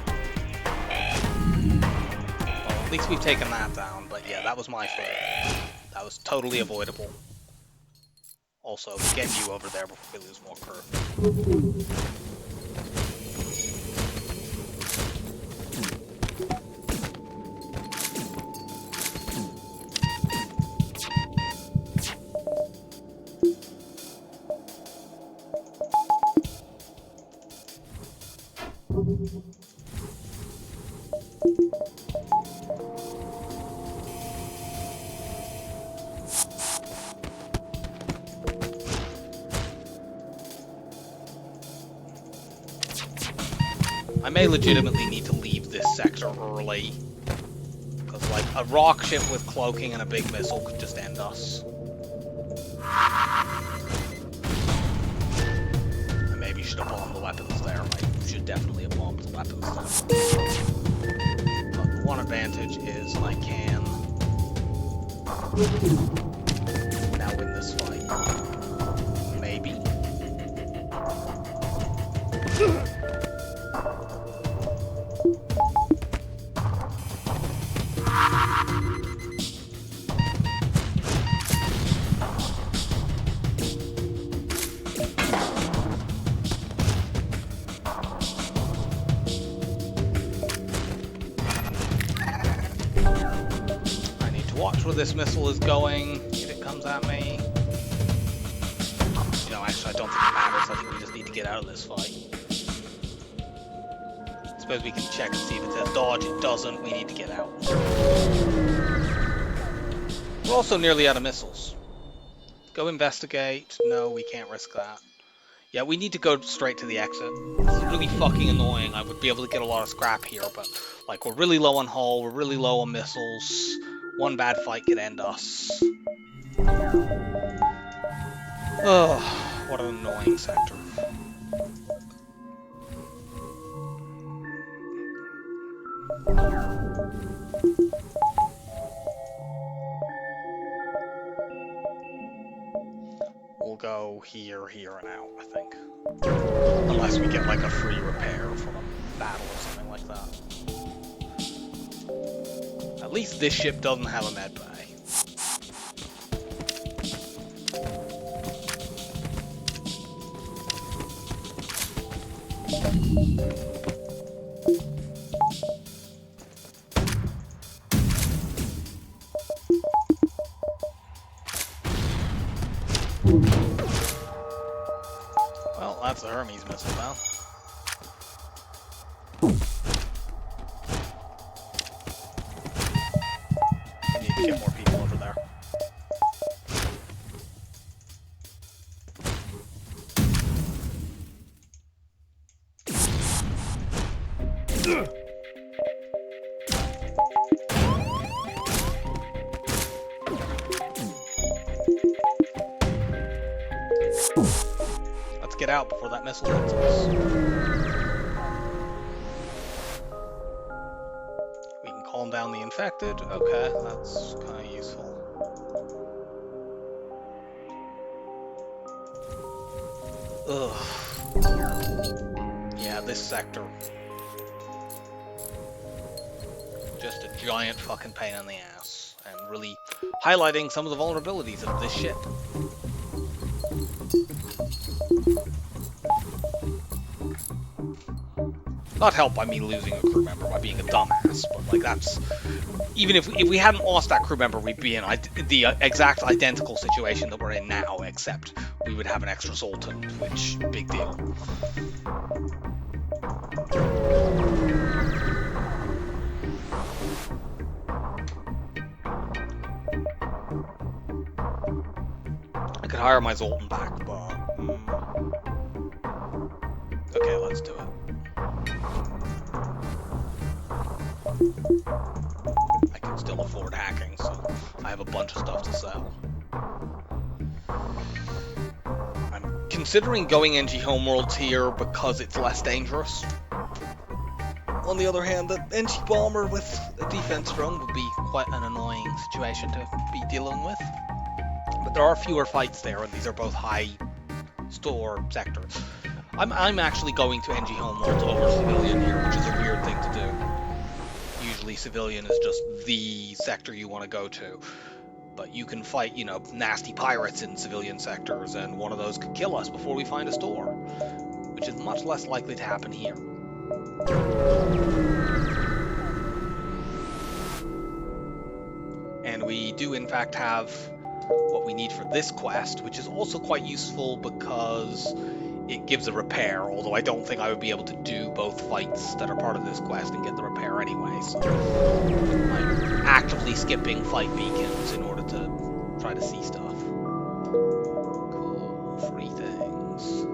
A: Well, at least we've taken that down, but yeah, that was my fault. That was totally avoidable. Also, get you over there before we lose more crew. I may legitimately need to leave this sector early, because like a rock ship with cloaking and a big missile could just end us. I maybe should have bombed the weapons there. I should definitely have bombed the weapons there. But the one advantage is I can now win this fight. Maybe. Watch where this missile is going, if it comes at me. You know, actually, I don't think it matters. I think we just need to get out of this fight. I suppose we can check and see if it says dodge. It doesn't. We need to get out. We're also nearly out of missiles. Go investigate. No, we can't risk that. Yeah, we need to go straight to the exit. This is really fucking annoying. I would be able to get a lot of scrap here, but like we're really low on hull, we're really low on missiles. One bad fight could end us. Oh, what an annoying sector. We'll go here, here, and out, I think. Unless we get like a free repair from a battle or something like that. At least this ship doesn't have a med bay. Well, that's a Hermes missile now. We need to get more people over there. Let's get out before that missile hits us. We can calm down the infected. Okay, that's kind of useful. Ugh. Yeah, this sector. Just a giant fucking pain in the ass. And really highlighting some of the vulnerabilities of this ship. Not helped by me losing a crew member by being a dumbass, but like that's... Even if we hadn't lost that crew member, we'd be in the exact identical situation that we're in now, except we would have an extra Sultan, which, big deal. I could hire my Zoltan back, but... Okay, let's do it. I can still afford hacking, so I have a bunch of stuff to sell. I'm considering going NG Homeworlds here because it's less dangerous. On the other hand, the NG Bomber with a defense drone would be quite an annoying situation to be dealing with. But there are fewer fights there, and these are both high store sectors. I'm actually going to NG Homeworlds over Civilian here, which is a weird thing to do. Usually Civilian is just the sector you want to go to. But you can fight, you know, nasty pirates in Civilian sectors, and one of those could kill us before we find a store. Which is much less likely to happen here. And we do in fact have what we need for this quest, which is also quite useful because it gives a repair, although I don't think I would be able to do both fights that are part of this quest and get the repair anyway, so I'm actively skipping fight beacons in order to try to see stuff. Cool, free things.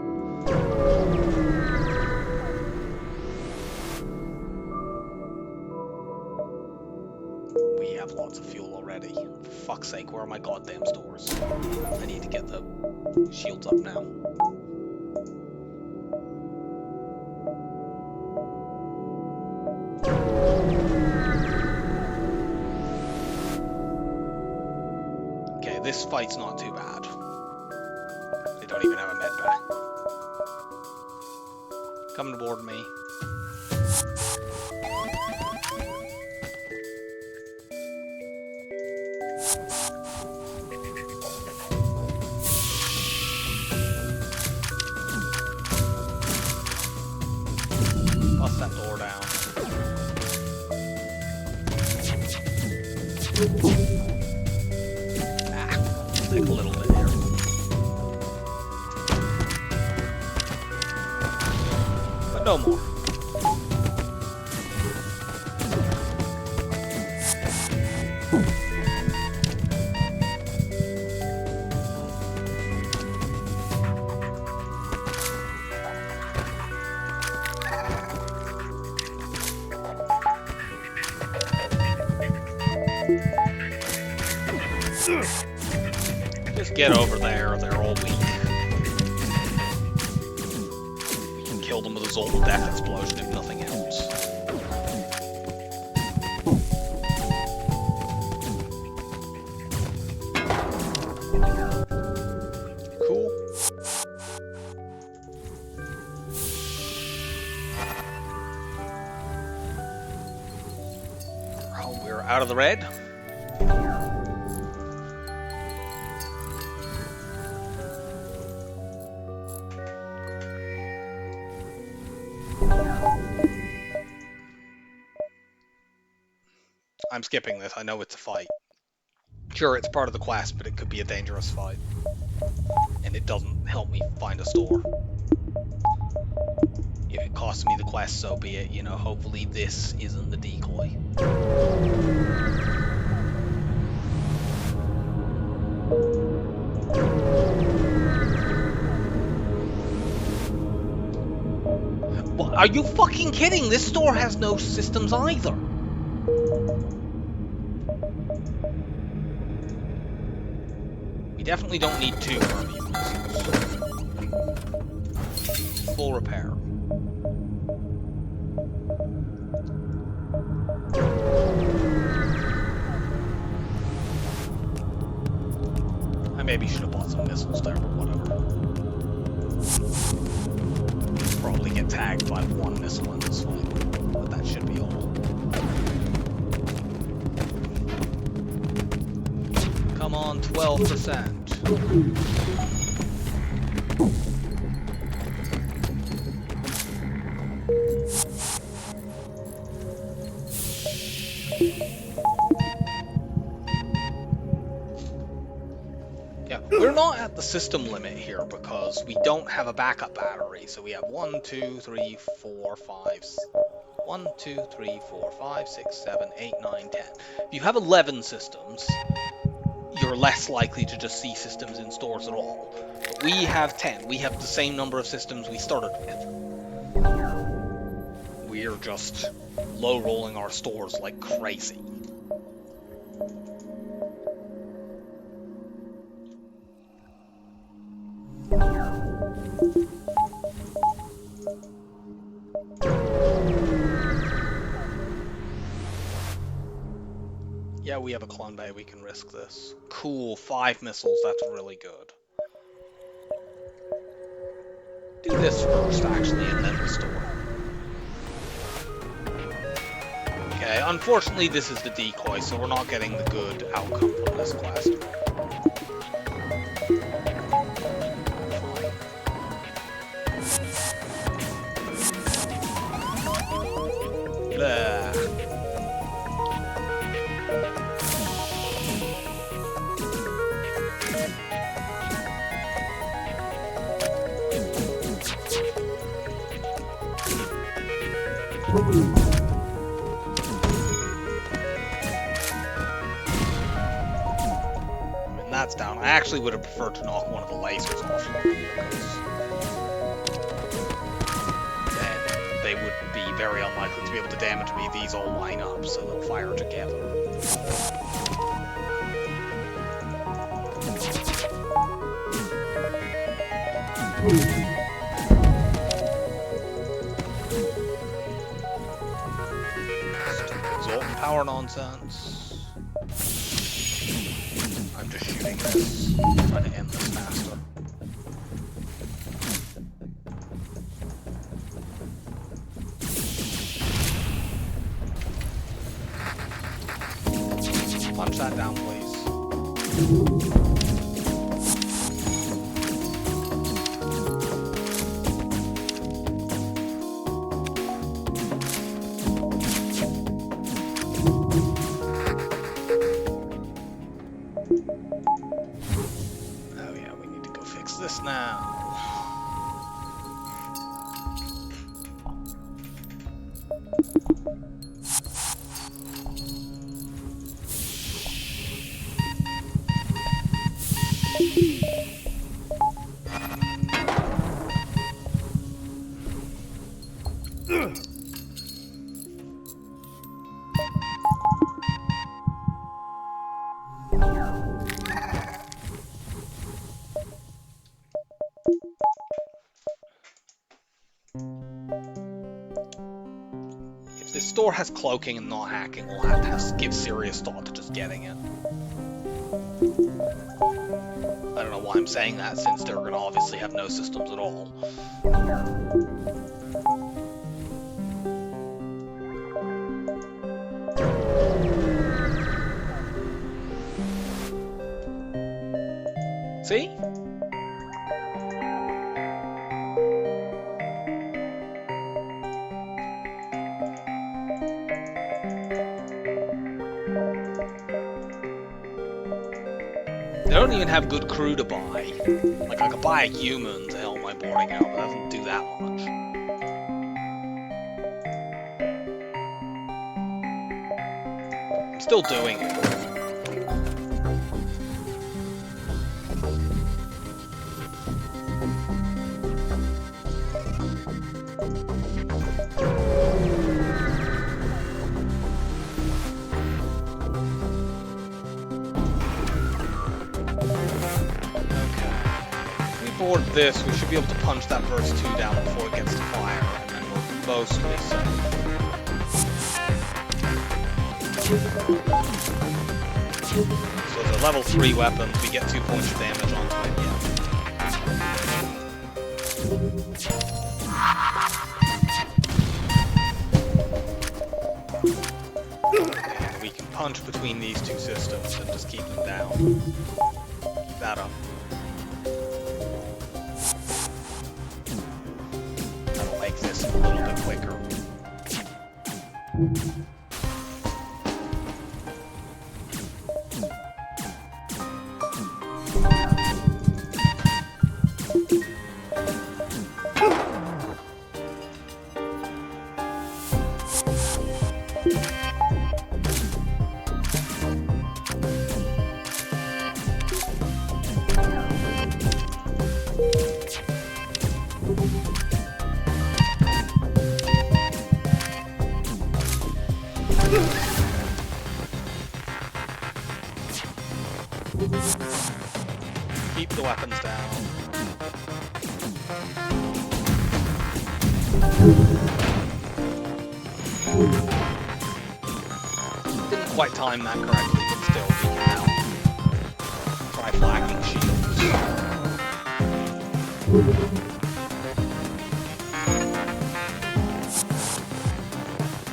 A: We have lots of fuel already. For fuck's sake, where are my goddamn stores? I need to get the shields up now. Okay, this fight's not too bad. They don't even have a med bay. Come aboard me. Bust that door down. Take a little bit here. But no more. Just get over there, they're all weak. kill them with a Zoltan Death Explosion if nothing else. Cool. Oh, we're out of the red. I'm skipping this. I know it's a fight. Sure, it's part of the quest, but it could be a dangerous fight. And it doesn't help me find a store. If it costs me the quest, so be it. You know, hopefully this isn't the decoy. Well, are you fucking kidding? This store has no systems either. We definitely don't need 2 Hermes missiles. Full repair. I maybe should have bought some missiles there, but whatever. Probably get tagged by 1 missile in this fight, but that should be all. Come on, 12%. Yeah, we're not at the system limit here because we don't have a backup battery. So we have 1, 2, 3, 4, 5. 1, 2, 3, 4, 5, 6, 7, 8, 9, 10. If you have 11 systems, you're less likely to just see systems in stores at all. But we have 10. We have the same number of systems we started with. We're just low-rolling our stores like crazy. Yeah, we have a clone bay, we can risk this. Cool, 5 missiles, that's really good. Do this first, actually, and then the store. Okay, unfortunately this is the decoy, so we're not getting the good outcome from this quest. Blah. And that's down. I actually would have preferred to knock one of the lasers off, because then they would be very unlikely to be able to damage me. These all line up, so they'll fire together. Zoltan power nonsense. I'm just shooting this, trying to end this faster. Punch that down, please. Oh yeah, we need to go fix this now. this store has cloaking and not hacking, we'll have to give serious thought to just getting it. I don't know why I'm saying that, since they're going to obviously have no systems at all. See? They don't even have good crew to buy. Like, I could buy a human to help my boarding out, but that doesn't do that much. I'm still doing it. Board this, we should be able to punch that burst 2 down before it gets to fire, and then we're mostly safe. So as a level 3 weapon, we get 2 points of damage onto it, yeah. And we can punch between these two systems and just keep them down. Keep that up. This a little bit quicker. Keep the weapons down. Didn't quite time that correctly, but still, we can now try flacking shields.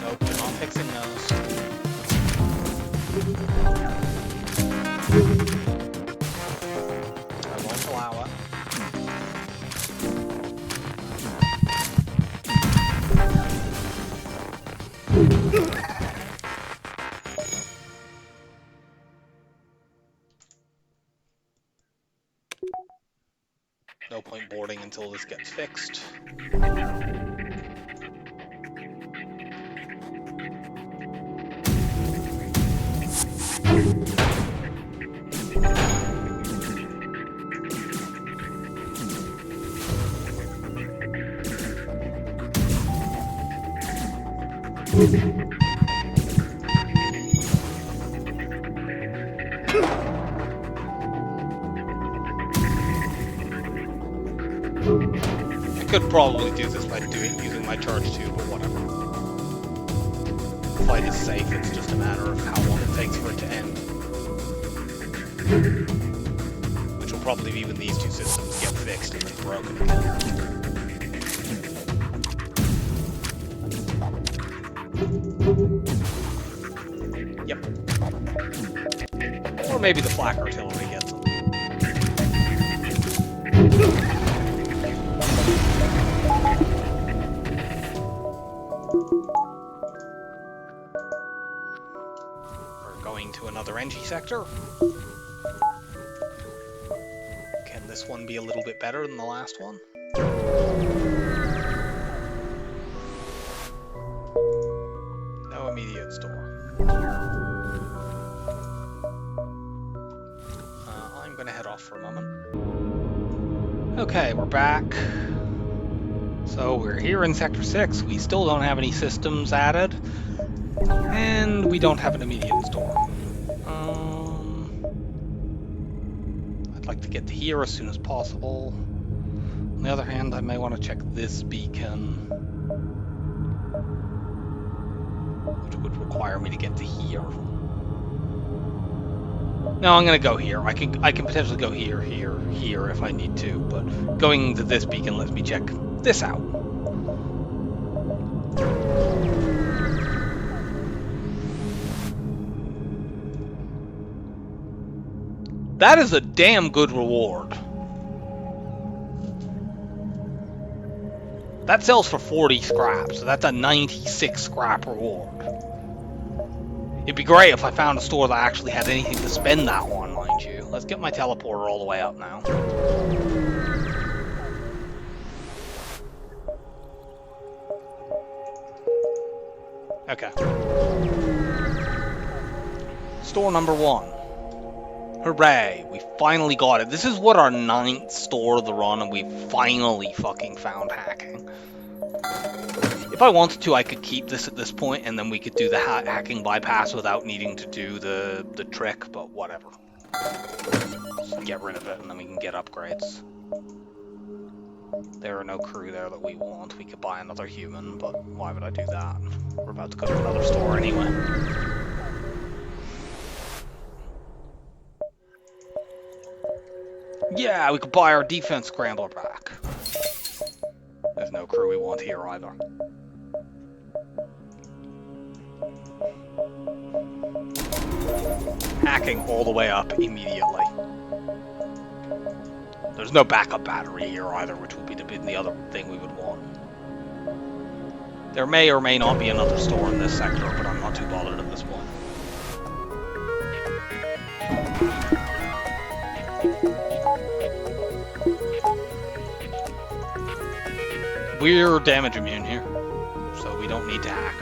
A: Nope, we're not fixing those. I won't allow it. No point boarding until this gets fixed. I could probably do this by using my charge too, but whatever. The fight is safe, it's just a matter of how long it takes for it to end. Which will probably be when these two systems get fixed and then broken again. Yep. Or maybe the flak artillery gets them. We're going to another NG sector. Can this one be a little bit better than the last one? No immediate store. I'm gonna head off for a moment. Okay, we're back. So we're here in Sector 6. We still don't have any systems added. And we don't have an immediate store. I'd like to get to here as soon as possible. On the other hand, I may want to check this beacon. which would require me to get to here. No, I'm gonna go here. I can potentially go here, here, here if I need to, but going to this beacon lets me check this out. That is a damn good reward. That sells for 40 scrap, so that's a 96 scrap reward. It'd be great if I found a store that actually had anything to spend that on, mind you. Let's get my teleporter all the way up now. Okay. Store number 1. Hooray, we finally got it. This is what our 9th store of the run, and we finally fucking found hacking. If I wanted to, I could keep this at this point, and then we could do the hacking bypass without needing to do the trick, but whatever. Just get rid of it, and then we can get upgrades. There are no crew there that we want. We could buy another human, but why would I do that? We're about to go to another store anyway. Yeah, we could buy our defense scrambler back. There's no crew we want here either. Hacking all the way up immediately. There's no backup battery here either, which would be the other thing we would want. There may or may not be another store in this sector, but I'm not too bothered at this point. We're damage immune here, so we don't need to hack.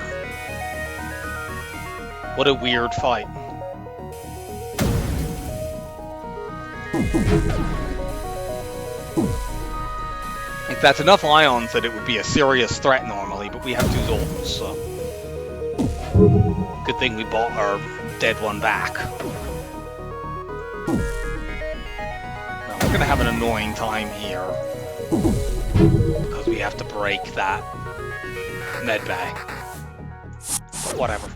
A: What a weird fight. If that's enough ions that it would be a serious threat normally, but we have 2 Zoltans, so... Good thing we bought our dead one back. Now, we're gonna have an annoying time here. Because we have to break that med bay. Whatever.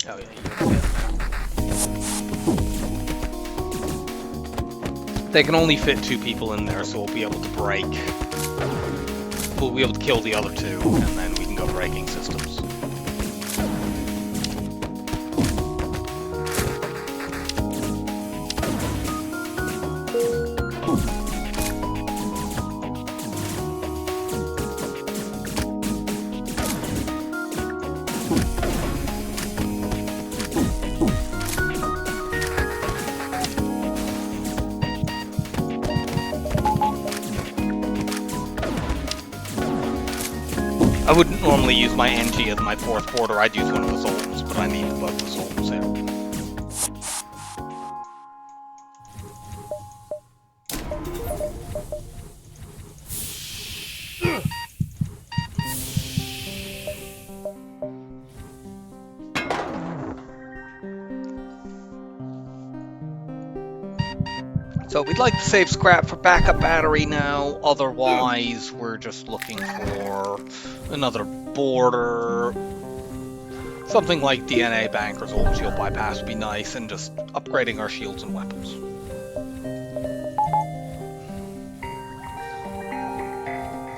A: Oh yeah, they can only fit 2 people in there, so we'll be able to break. We'll be able to kill the other 2, and then we can go breaking systems. I wouldn't normally use my NG as my 4th porter. I'd use one of the Zoltans, but I needed both the Zoltans here. So we'd like to save scrap for backup battery now, otherwise we're just looking for another border. Something like DNA bank or Zoltan shield bypass would be nice, and just upgrading our shields and weapons.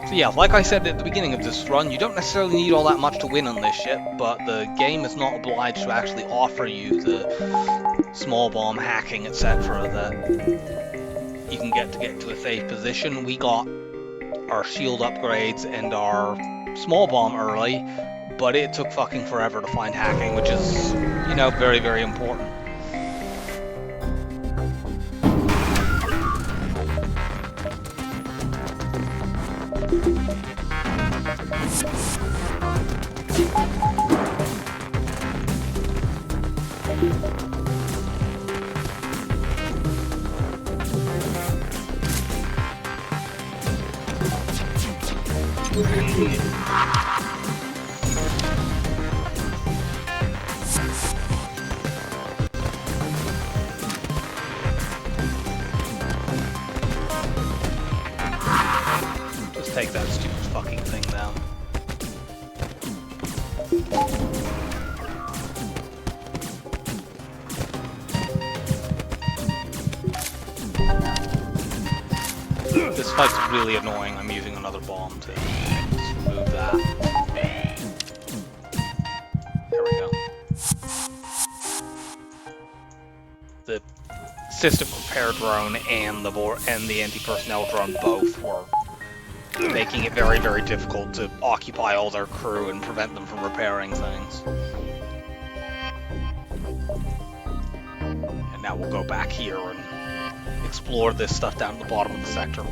A: So yeah, like I said at the beginning of this run, you don't necessarily need all that much to win on this ship, but the game is not obliged to actually offer you the small bomb hacking, etc. that you can get to a safe position. We got our shield upgrades and our small bomb early, but it took fucking forever to find hacking, which is, you know, very, very important. This fight's really annoying. I'm using another bomb to just remove that. There we go. The system repair drone and the anti-personnel drone both were making it very, very difficult to occupy all their crew and prevent them from repairing things. And now we'll go back here and explore this stuff down at the bottom of the sector.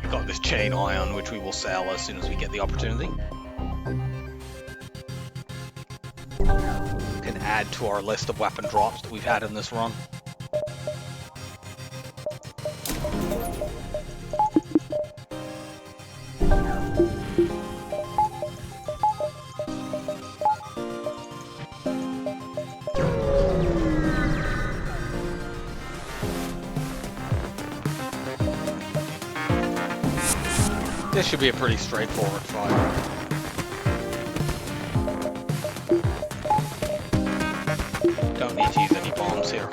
A: We've got this chain ion, which we will sell as soon as we get the opportunity. Can add to our list of weapon drops that we've had in this run. This should be a pretty straightforward fight. Don't need to use any bombs here.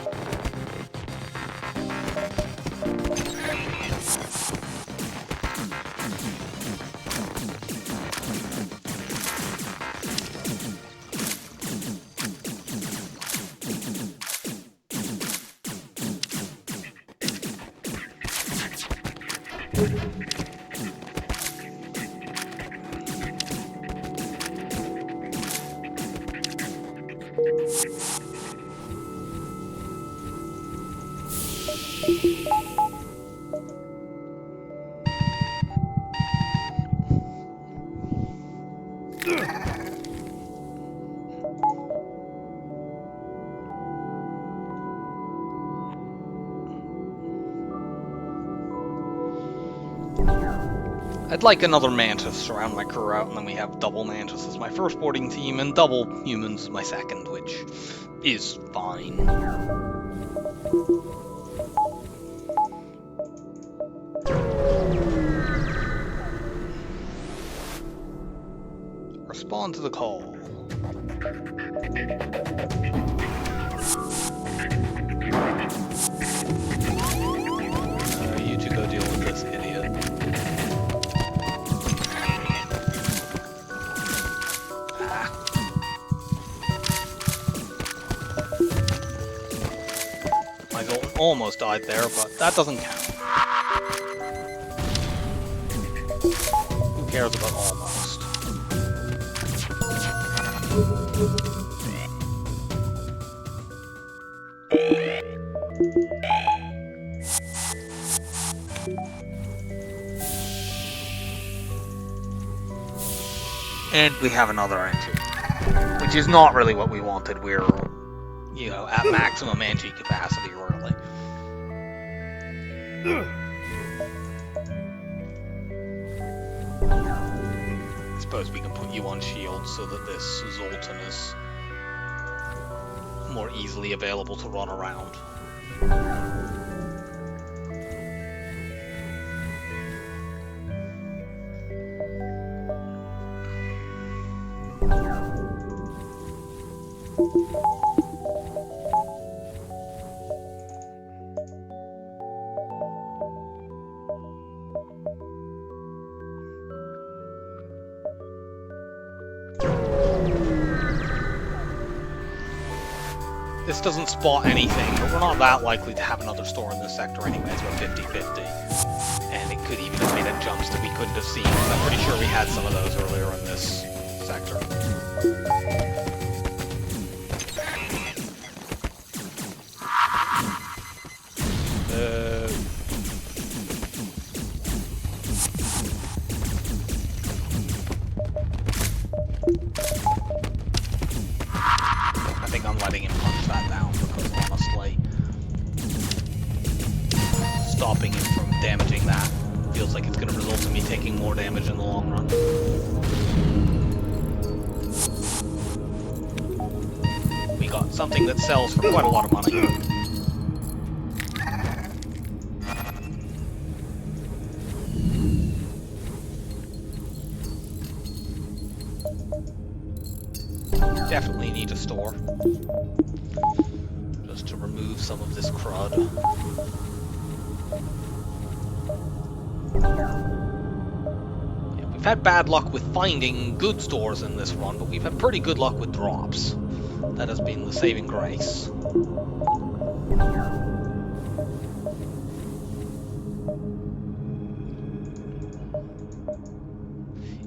A: I'd like another Mantis to round my crew out, and then we have double Mantis as my first boarding team, and double humans as my second, which is fine. Respond to the call. You two go deal with this idiot. Almost died there, but that doesn't count. Who cares about almost? And we have another entry, which is not really what we wanted. We're, you know, at maximum entry capacity, really. I suppose we can put you on shield so that this Zoltan is more easily available to run around. This doesn't spot anything, but we're not that likely to have another store in this sector anyway. It's about 50-50. And it could even have made it jumps that we couldn't have seen, because I'm pretty sure we had some of those earlier in this sector. I think I'm letting him punch that down, because honestly, stopping him from damaging that feels like it's going to result in me taking more damage in the long run. We got something that sells for quite a lot of money. definitely need a store. Just to remove some of this crud. Yeah, we've had bad luck with finding good stores in this run, but we've had pretty good luck with drops. That has been the saving grace.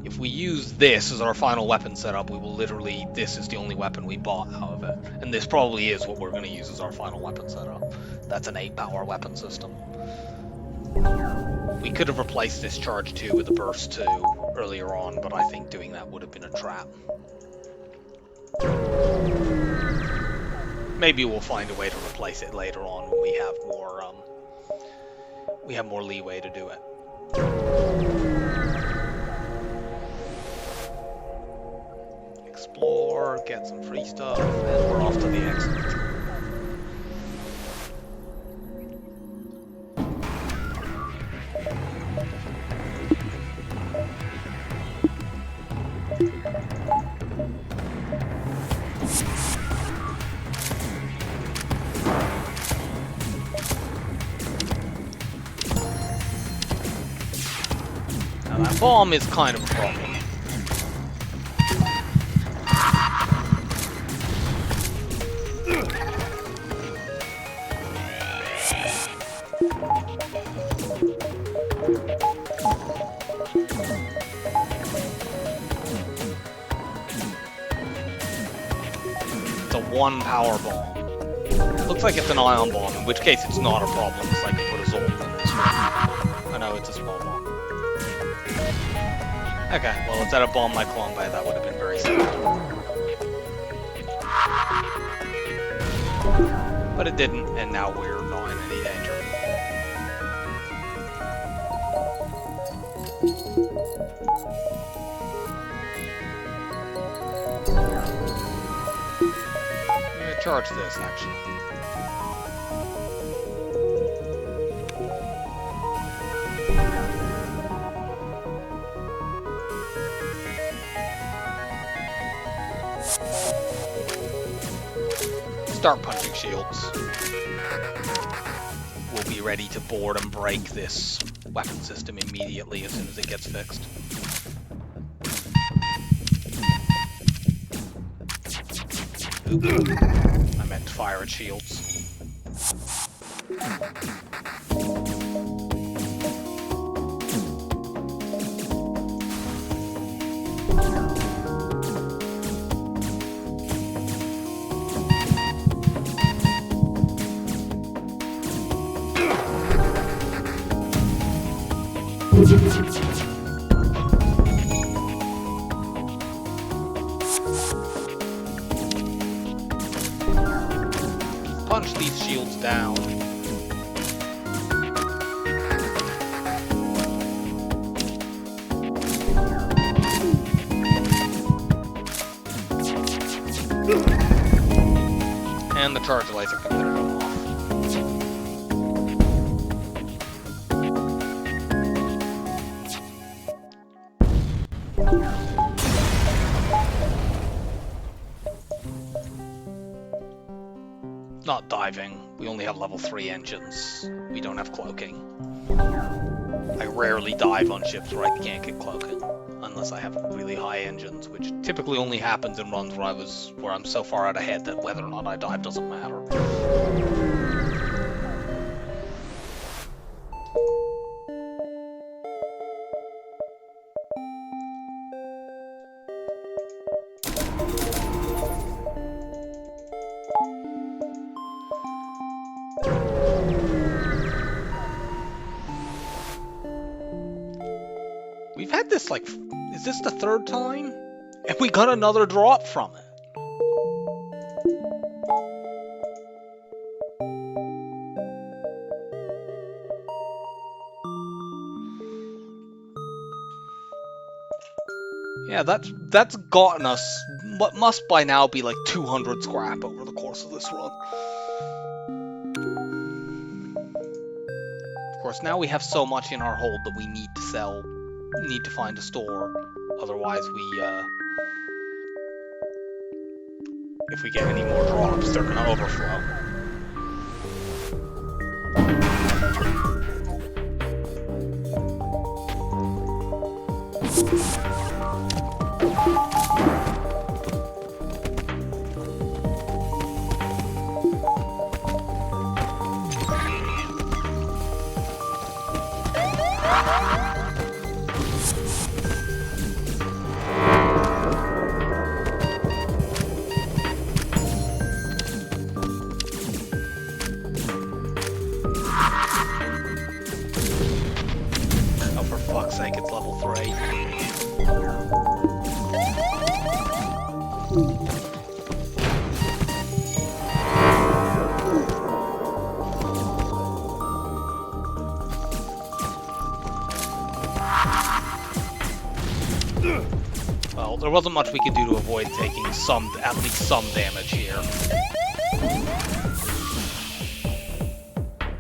A: If we use this as our final weapon setup, we will literally, this is the only weapon we bought out of it. And this probably is what we're going to use as our final weapon setup. That's an 8-power weapon system. We could have replaced this charge 2 with a burst 2 earlier on, but I think doing that would have been a trap. Maybe we'll find a way to replace it later on when we have more leeway to do it. Explore, get some free stuff, and we're off to the exit. Now that bomb is kind of a problem. It's a 1-power bomb. Looks like it's an ion bomb, in which case it's not a problem, because I can put a Zolt in this one. I know it's a small bomb. Okay, well, instead of bomb my clone bay, that would have been very sad. But it didn't, and now we're not in any danger. I'm gonna charge this, actually. Start punching shields. We'll be ready to board and break this weapon system immediately as soon as it gets fixed. Oops. I meant to fire at shields. Punch these shields down. And the charge laser can finish them off. Not diving. We only have level 3 engines. We don't have cloaking. I rarely dive on ships where I can't get cloaking, unless I have really high engines, which typically only happens in runs where I'm so far out ahead that whether or not I dive doesn't matter. We've had this, like, is this the 3rd time? And we got another drop from it. Yeah, that's gotten us what must by now be like 200 scrap over the course of this run. Of course, now we have so much in our hold that we need to sell. Need to find a store, otherwise we if we get any more drops, they're gonna overflow. Sake, it's level 3. Well, there wasn't much we could do to avoid taking at least some damage here.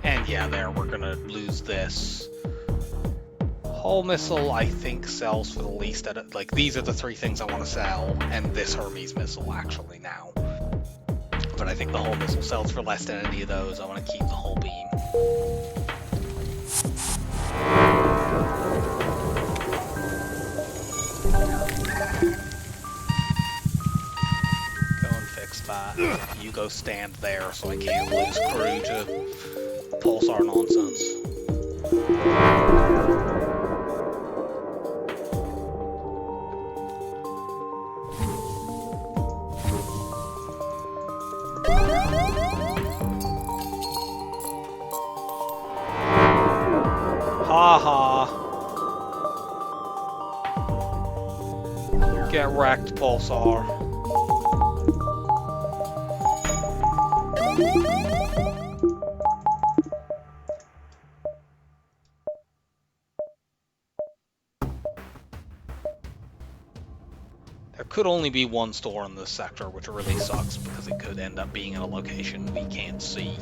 A: And yeah, there, we're gonna lose this. Hull missile, I think, sells for the least at it. Like, these are the 3 things I want to sell, and this Hermes missile, actually, now. But I think the hull missile sells for less than any of those. I want to keep the hull beam. Go and fix that. You go stand there so I can't lose crew to pulsar nonsense. Haha. Get wrecked, Pulsar. There could only be one store in this sector, which really sucks because it could end up being in a location we can't see.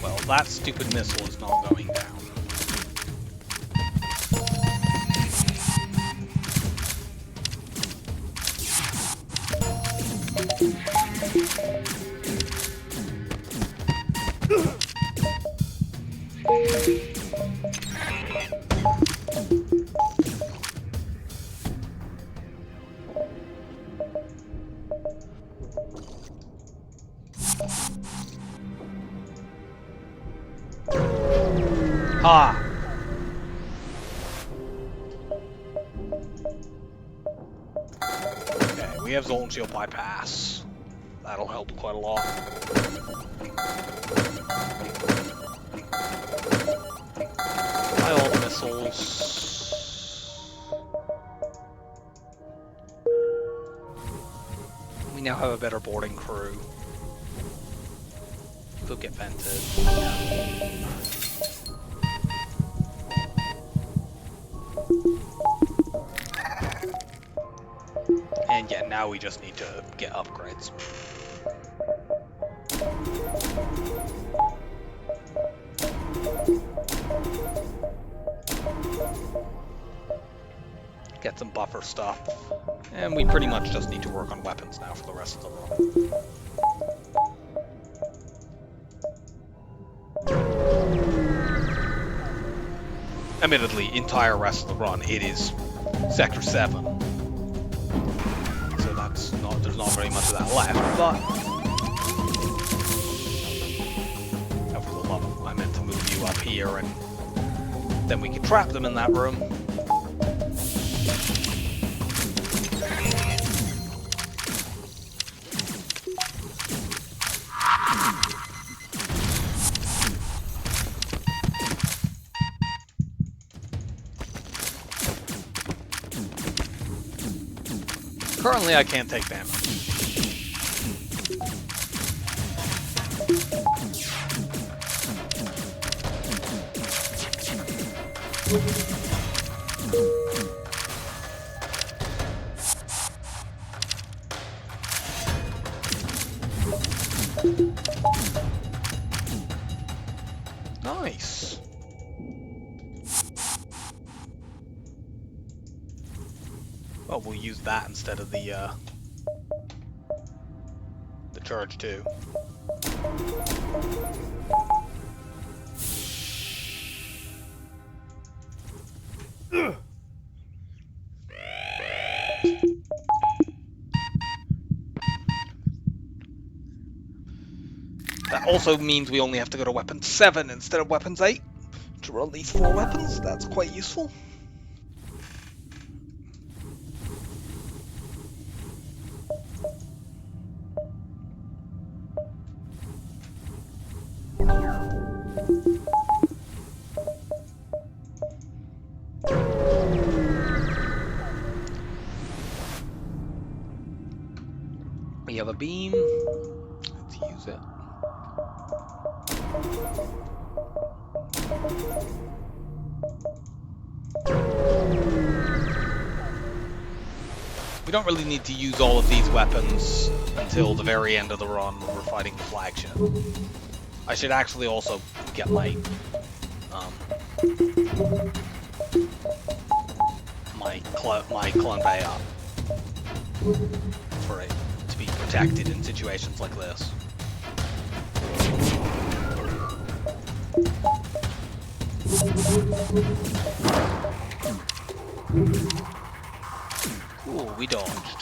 A: Well, that stupid missile is not going down. Ha! Okay, we have Zoltan Shield bypass. That'll help quite a lot. Buy all the missiles. We now have a better boarding crew. Could get vented. And yeah, now we just need to get upgrades. Get some buffer stuff. And we pretty much just need to work on weapons now for the rest of the run. Admittedly, entire rest of the run, it is Sector 7. So that's not, there's not very much of that left, but... Oh, for the love of, I meant to move you up here, and then we can trap them in that room. Currently, I can't take damage. Nice. Well, we'll use that instead of the charge too. That also means we only have to go to weapon 7 instead of weapons 8 to run these 4 weapons. That's quite useful. We have a beam. Let's use it. We don't really need to use all of these weapons until the very end of the run when we're fighting the flagship. I should actually also get my my clone bay up for it to be protected in situations like this. Cool, we dodged.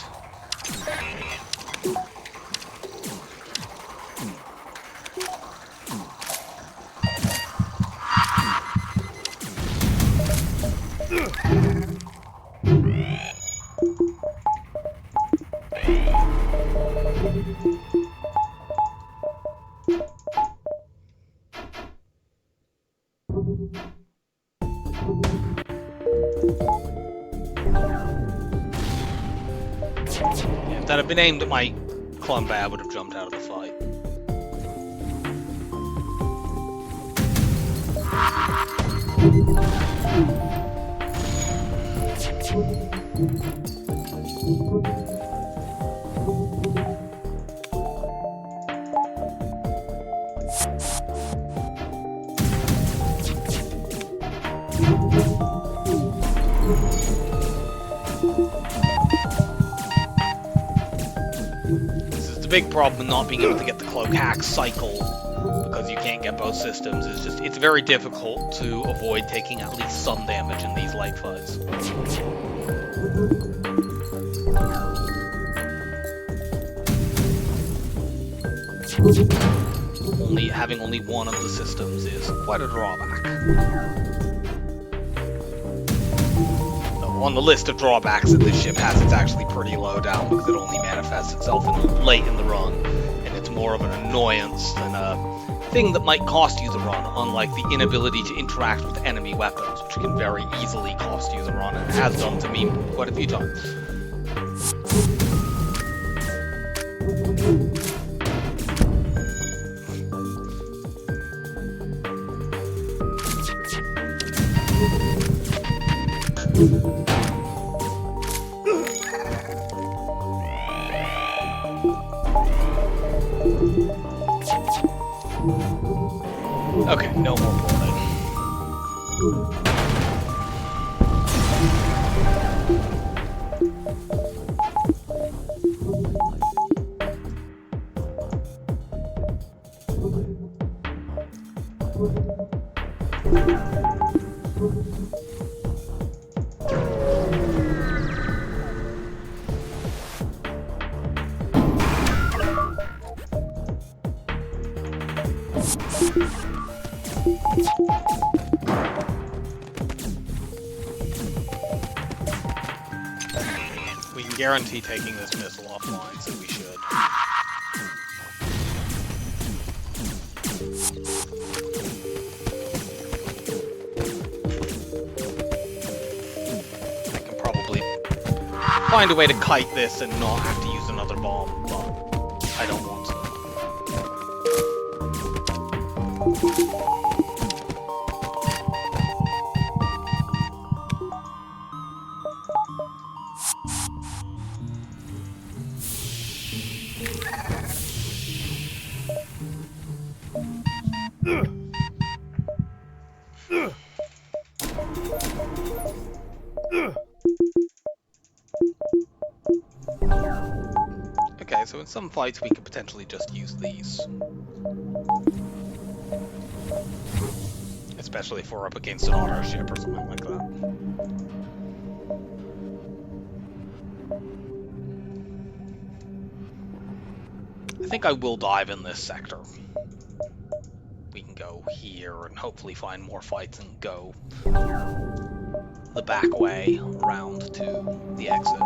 A: If that had been aimed at my clone bay, I would have jumped out of the fight. Big problem with not being able to get the cloak hack cycle because you can't get both systems is just it's very difficult to avoid taking at least some damage in these light fights. Having only one of the systems is quite a drawback. On the list of drawbacks that this ship has, it's actually pretty low down because it only manifests itself late in the run, and it's more of an annoyance than a thing that might cost you the run, unlike the inability to interact with enemy weapons, which can very easily cost you the run, and has done to me quite a few times. Okay, no more porting. We can guarantee taking this missile offline, so we should. I can probably find a way to kite this and not have to use another bomb, but I don't want to. Okay, so in some fights we could potentially just use these. Especially if we're up against an auto ship or something like that. I think I will dive in this sector. We can go here and hopefully find more fights and go the back way around to the exit.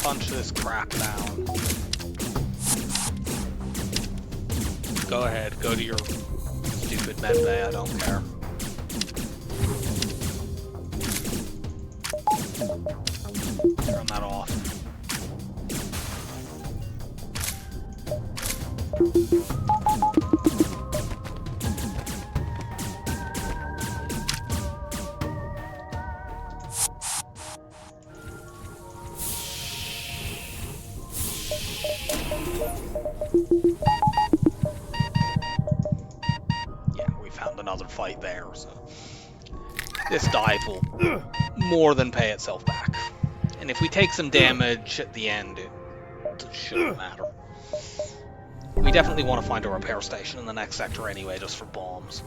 A: Punch this crap down. Go ahead, go to your stupid medbay, I don't care. Turn that off. Fight there, so this dive will more than pay itself back. And if we take some damage at the end, it shouldn't matter. We definitely want to find a repair station in the next sector anyway, just for bombs.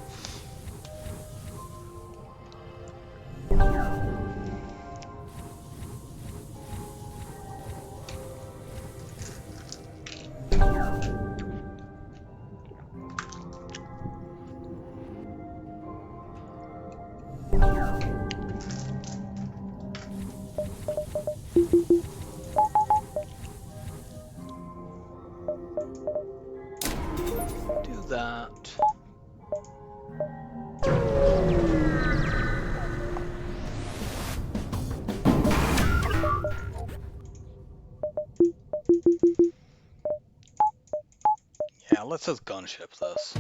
A: Yeah, let's just gunship this.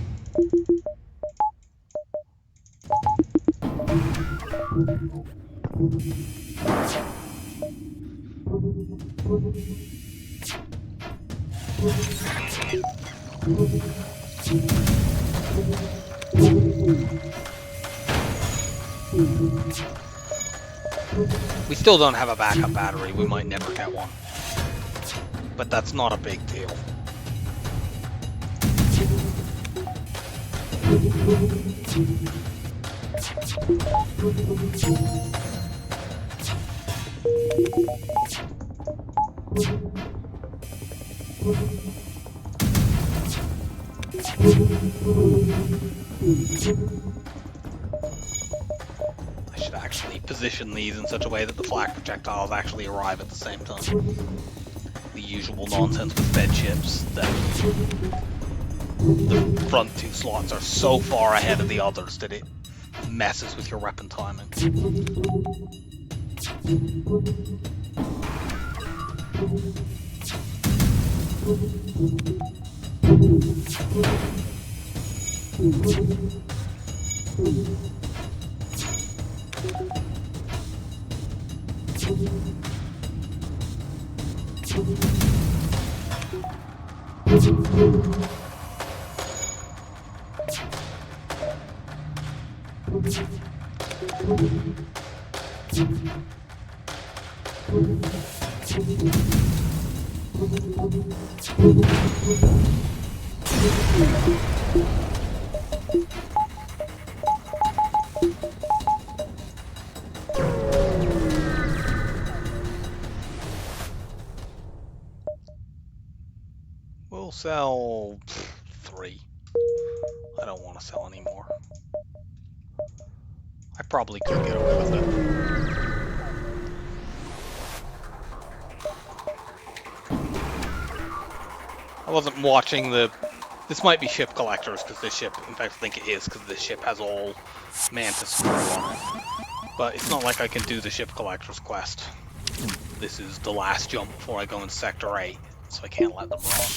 A: We still don't have a backup battery. We might never get one. But that's not a big deal. I should actually position these in such a way that the flak projectiles actually arrive at the same time. The usual nonsense with fed ships that the front two slots are so far ahead of the others that it messes with your weapon timing. We'll sell 3. I don't want to sell anymore. I probably could get away with it. I wasn't watching the... This might be ship collectors, because this ship, in fact I think it is, because this ship has all Mantis crew on it. But it's not like I can do the ship collectors quest. This is the last jump before I go into Sector 8, so I can't let them run.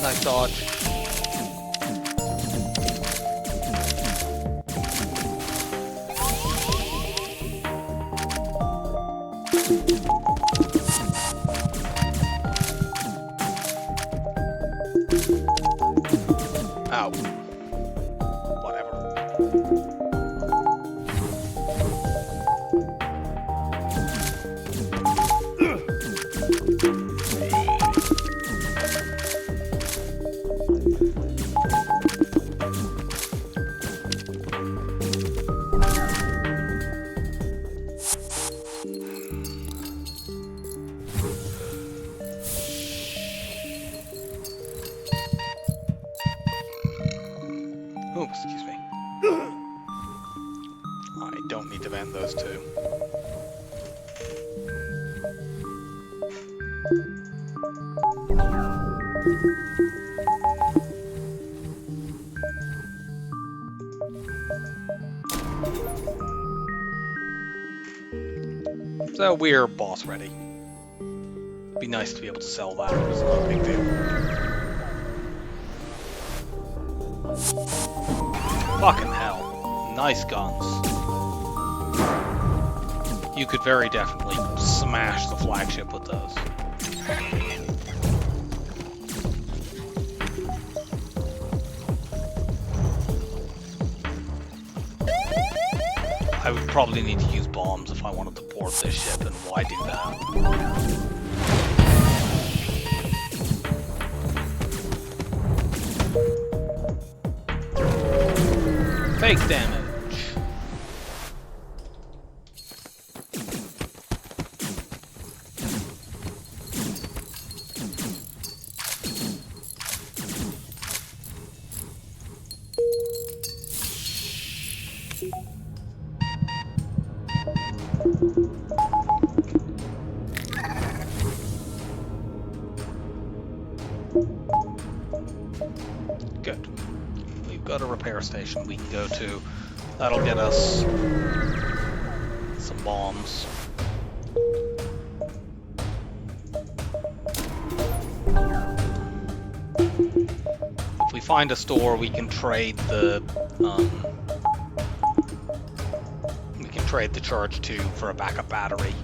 A: Nice dodge. Ow. Whatever. Oh, excuse me. I don't need to vent those two. So we're boss ready. Be nice to be able to sell that, but it's not a big deal. Fucking hell. Nice guns. You could very definitely smash the flagship with those. I would probably need to use bombs if I wanted to board this ship, and why do that? Fake damage. Good. We've got a repair station we can go to. That'll get us some bombs. If we find a store, we can trade the charge 2 for a backup battery,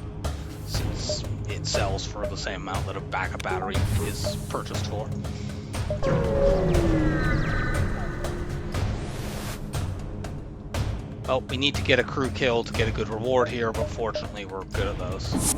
A: since it sells for the same amount that a backup battery is purchased for. Well, we need to get a crew kill to get a good reward here, but fortunately we're good at those.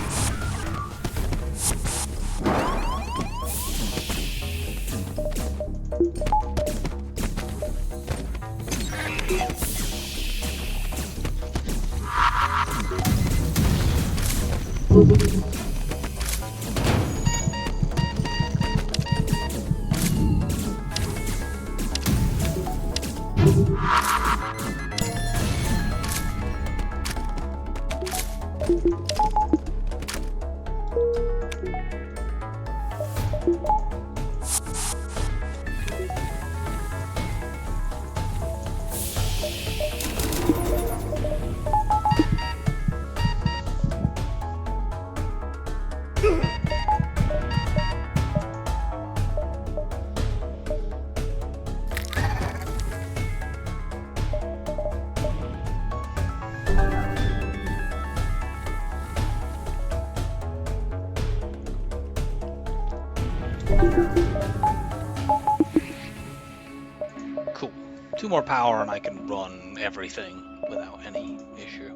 A: Cool. 2 more power and I can run everything without any issue.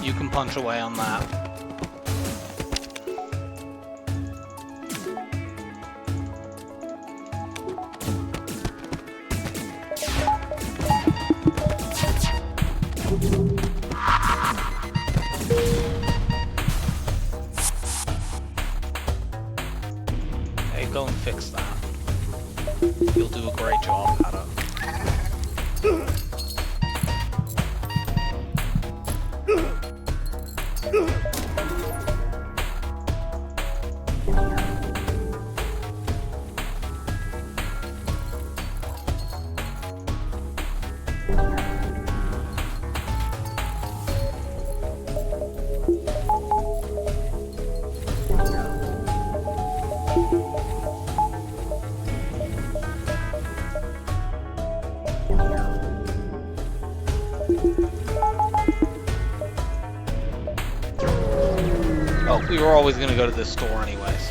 A: You can punch away on that. Hey, go and fix that. You'll do a great job at it. Oh, we were always going to go to this store anyways.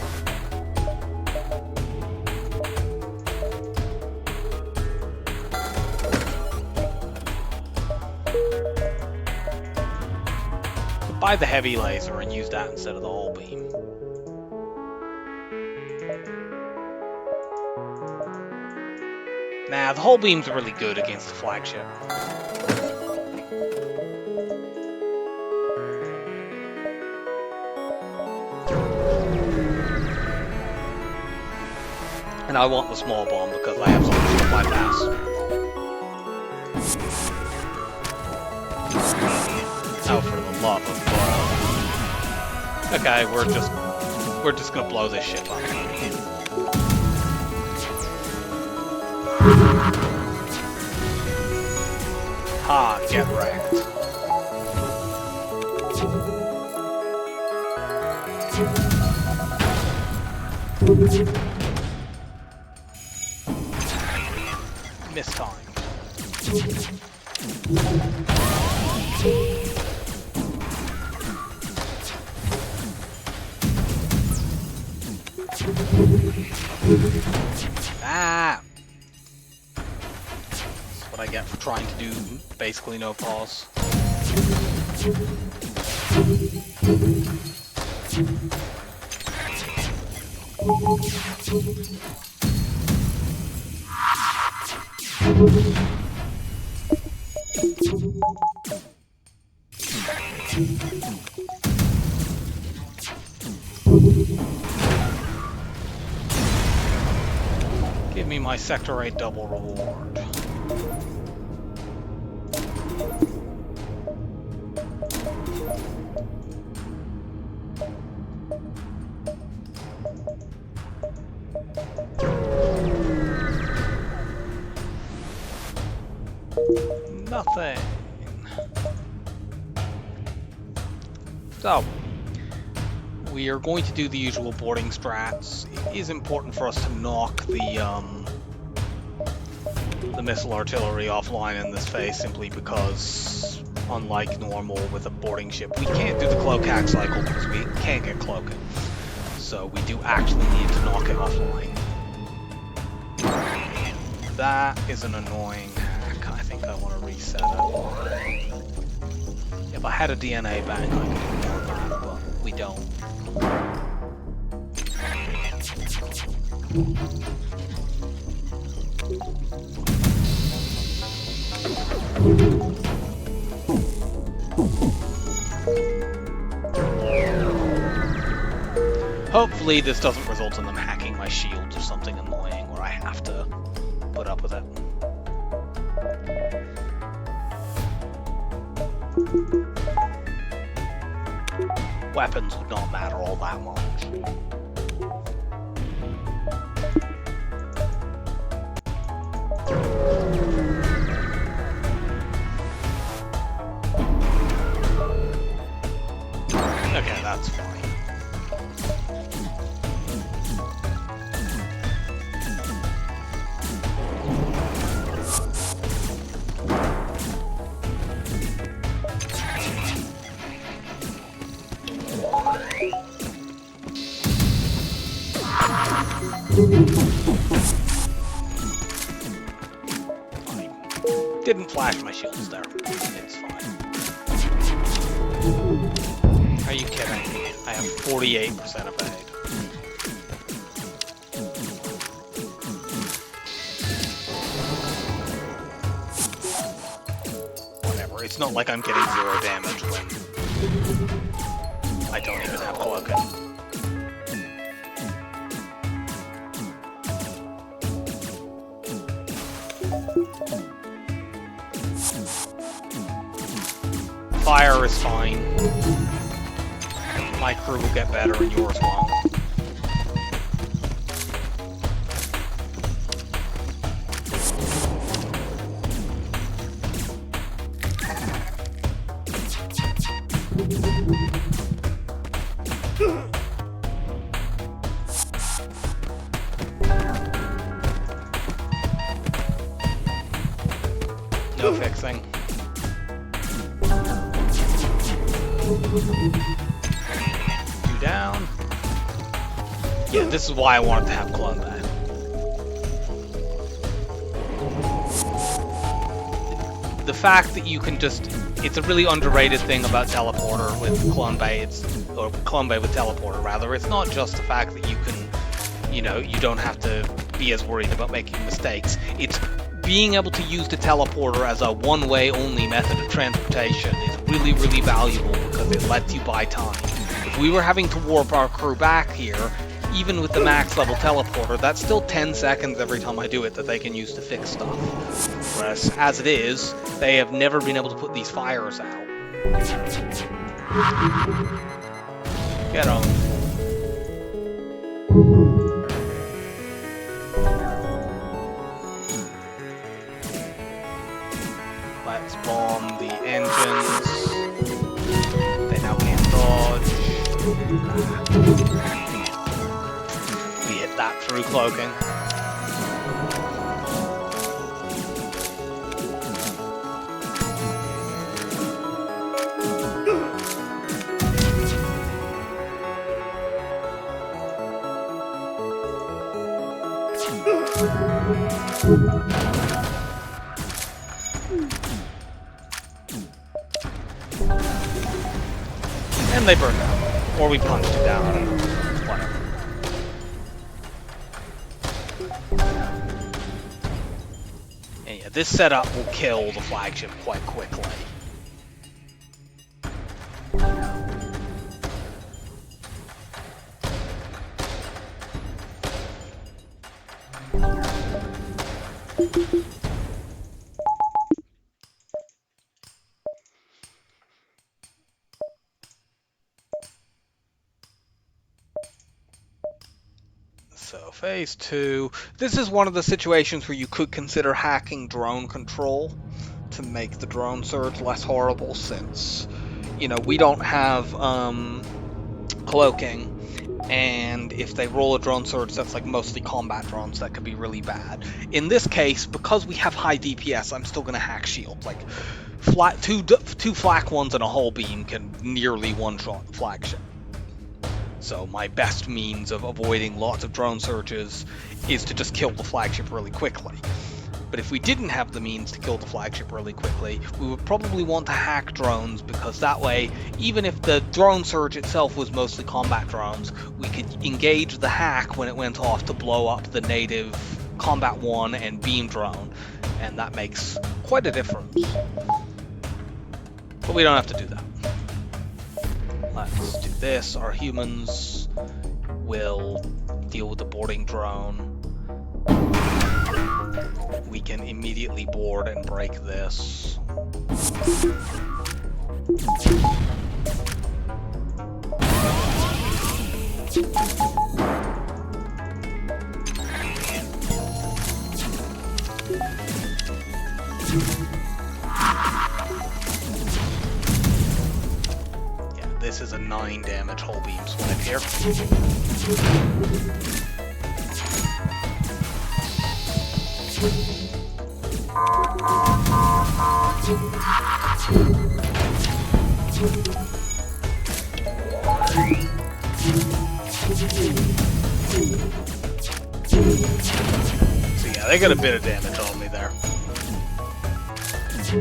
A: Buy the heavy laser and use that instead of the whole beam. Nah, the whole beam's really good against the flagship. And I want the small bomb because I have so much to bypass. Oh, for the love of God. Okay, we're just gonna blow this ship up. Ha, get wrecked. Mistime. Ah! That's what I get for trying to do basically no pause. Give me my Sector 8 double reward. Nothing. So, we are going to do the usual boarding strats. It is important for us to knock the missile artillery offline in this phase, simply because, unlike normal with a boarding ship, we can't do the cloak hack cycle because we can't get cloaking. So we do actually need to knock it offline. That is an annoying hack. I think I want to reset it. If I had a DNA bank, I could ignore that, but we don't. Hopefully this doesn't result in them hacking my shields or something annoying where I have to put up with it. Weapons would not matter all that much. Didn't flash my shields there. It's fine. Are you kidding? I have 48% evade. Whatever, it's not like I'm getting 0 damage when I don't even have cloaking. Fire is fine. My crew will get better and yours won't. No fixing. You down. Yeah, this is why I wanted to have clone back. The fact that you can just, it's a really underrated thing about teleporter with clone bay, or clone bay with teleporter rather. It's not just the fact that you can, you know, you don't have to be as worried about making mistakes. It's being able to use the teleporter as a one-way only method of transportation is really, really valuable because it lets you buy time. If we were having to warp our crew back here, even with the max level teleporter, that's still 10 seconds every time I do it that they can use to fix stuff. Whereas, as it is, they have never been able to put these fires out. Get on. Let's bomb the engines. They now can't dodge. We hit that through cloaking. And they burned out. Or we punched it down. I don't know. Whatever. And yeah, this setup will kill the flagship quite quickly. So, phase 2. This is one of the situations where you could consider hacking drone control to make the drone surge less horrible, since, you know, we don't have cloaking, and if they roll a drone surge, that's like mostly combat drones that could be really bad. In this case, because we have high DPS, I'm still going to hack shield. Like, two flak ones and a hull beam can nearly one-shot the flagship. So my best means of avoiding lots of drone surges is to just kill the flagship really quickly. But if we didn't have the means to kill the flagship really quickly, we would probably want to hack drones, because that way, even if the drone surge itself was mostly combat drones, we could engage the hack when it went off to blow up the native Combat 1 and beam drone, and that makes quite a difference. But we don't have to do that. Let's do this. Our humans will deal with the boarding drone. We can immediately board and break this. This is a 9 damage hull beam swipe here. So yeah, they got a bit of damage on me there. It's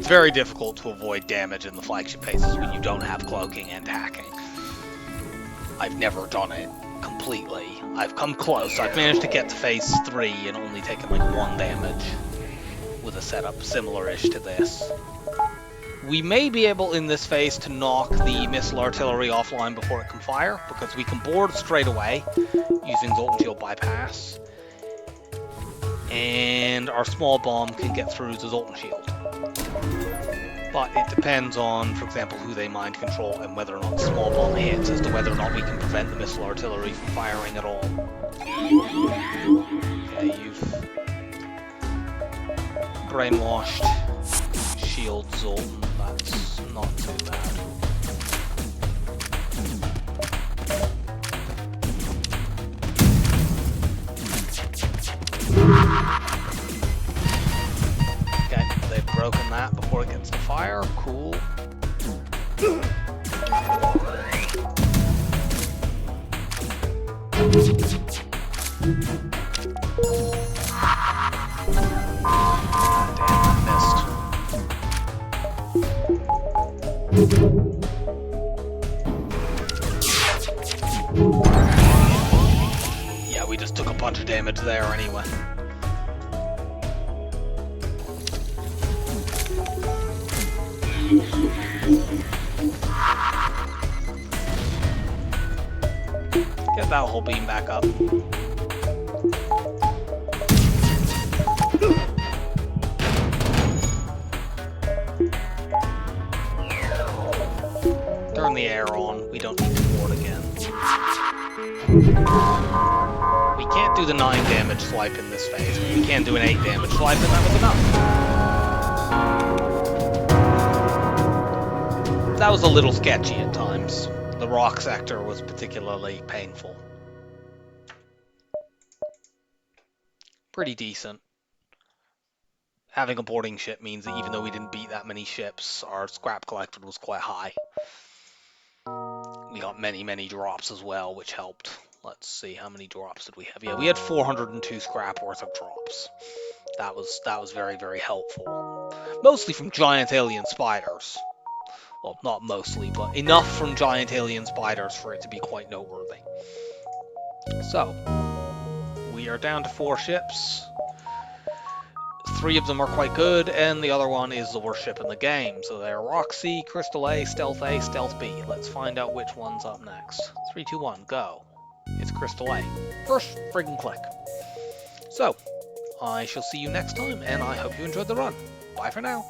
A: very difficult to avoid damage in the flagship phases when you don't have cloaking and hacking. I've never done it completely. I've come close. I've managed to get to phase 3 and only taken like 1 damage with a setup similar-ish to this. We may be able in this phase to knock the missile artillery offline before it can fire, because we can board straight away using Zoltan Shield bypass, and our small bomb can get through the Zoltan Shield. But it depends on, for example, who they mind control and whether or not the small bomb hits as to whether or not we can prevent the missile artillery from firing at all. Okay, you've brainwashed Shield Zoltan. That's not too bad. Okay, they've broken that before it gets to fire. Cool. Damn, missed. Yeah, we just took a bunch of damage there anyway. Get that whole beam back up. Turn the air on. We don't need to board again. We can't do the 9 damage swipe in this phase. We can do an 8 damage swipe, and that was enough. That was a little sketchy at times. The rock sector was particularly painful. Pretty decent. Having a boarding ship means that even though we didn't beat that many ships, our scrap collected was quite high. We got many, many drops as well, which helped. Let's see, how many drops did we have? Yeah, we had 402 scrap worth of drops. That was very, very helpful. Mostly from giant alien spiders. Well, not mostly, but enough from giant alien spiders for it to be quite noteworthy. So, we are down to 4 ships. 3 of them are quite good, and the other one is the worst ship in the game. So they're Roxy, Crystal A, Stealth B. Let's find out which one's up next. 3, 2, 1, go. It's Crystal A. First friggin' click. So, I shall see you next time, and I hope you enjoyed the run. Bye for now.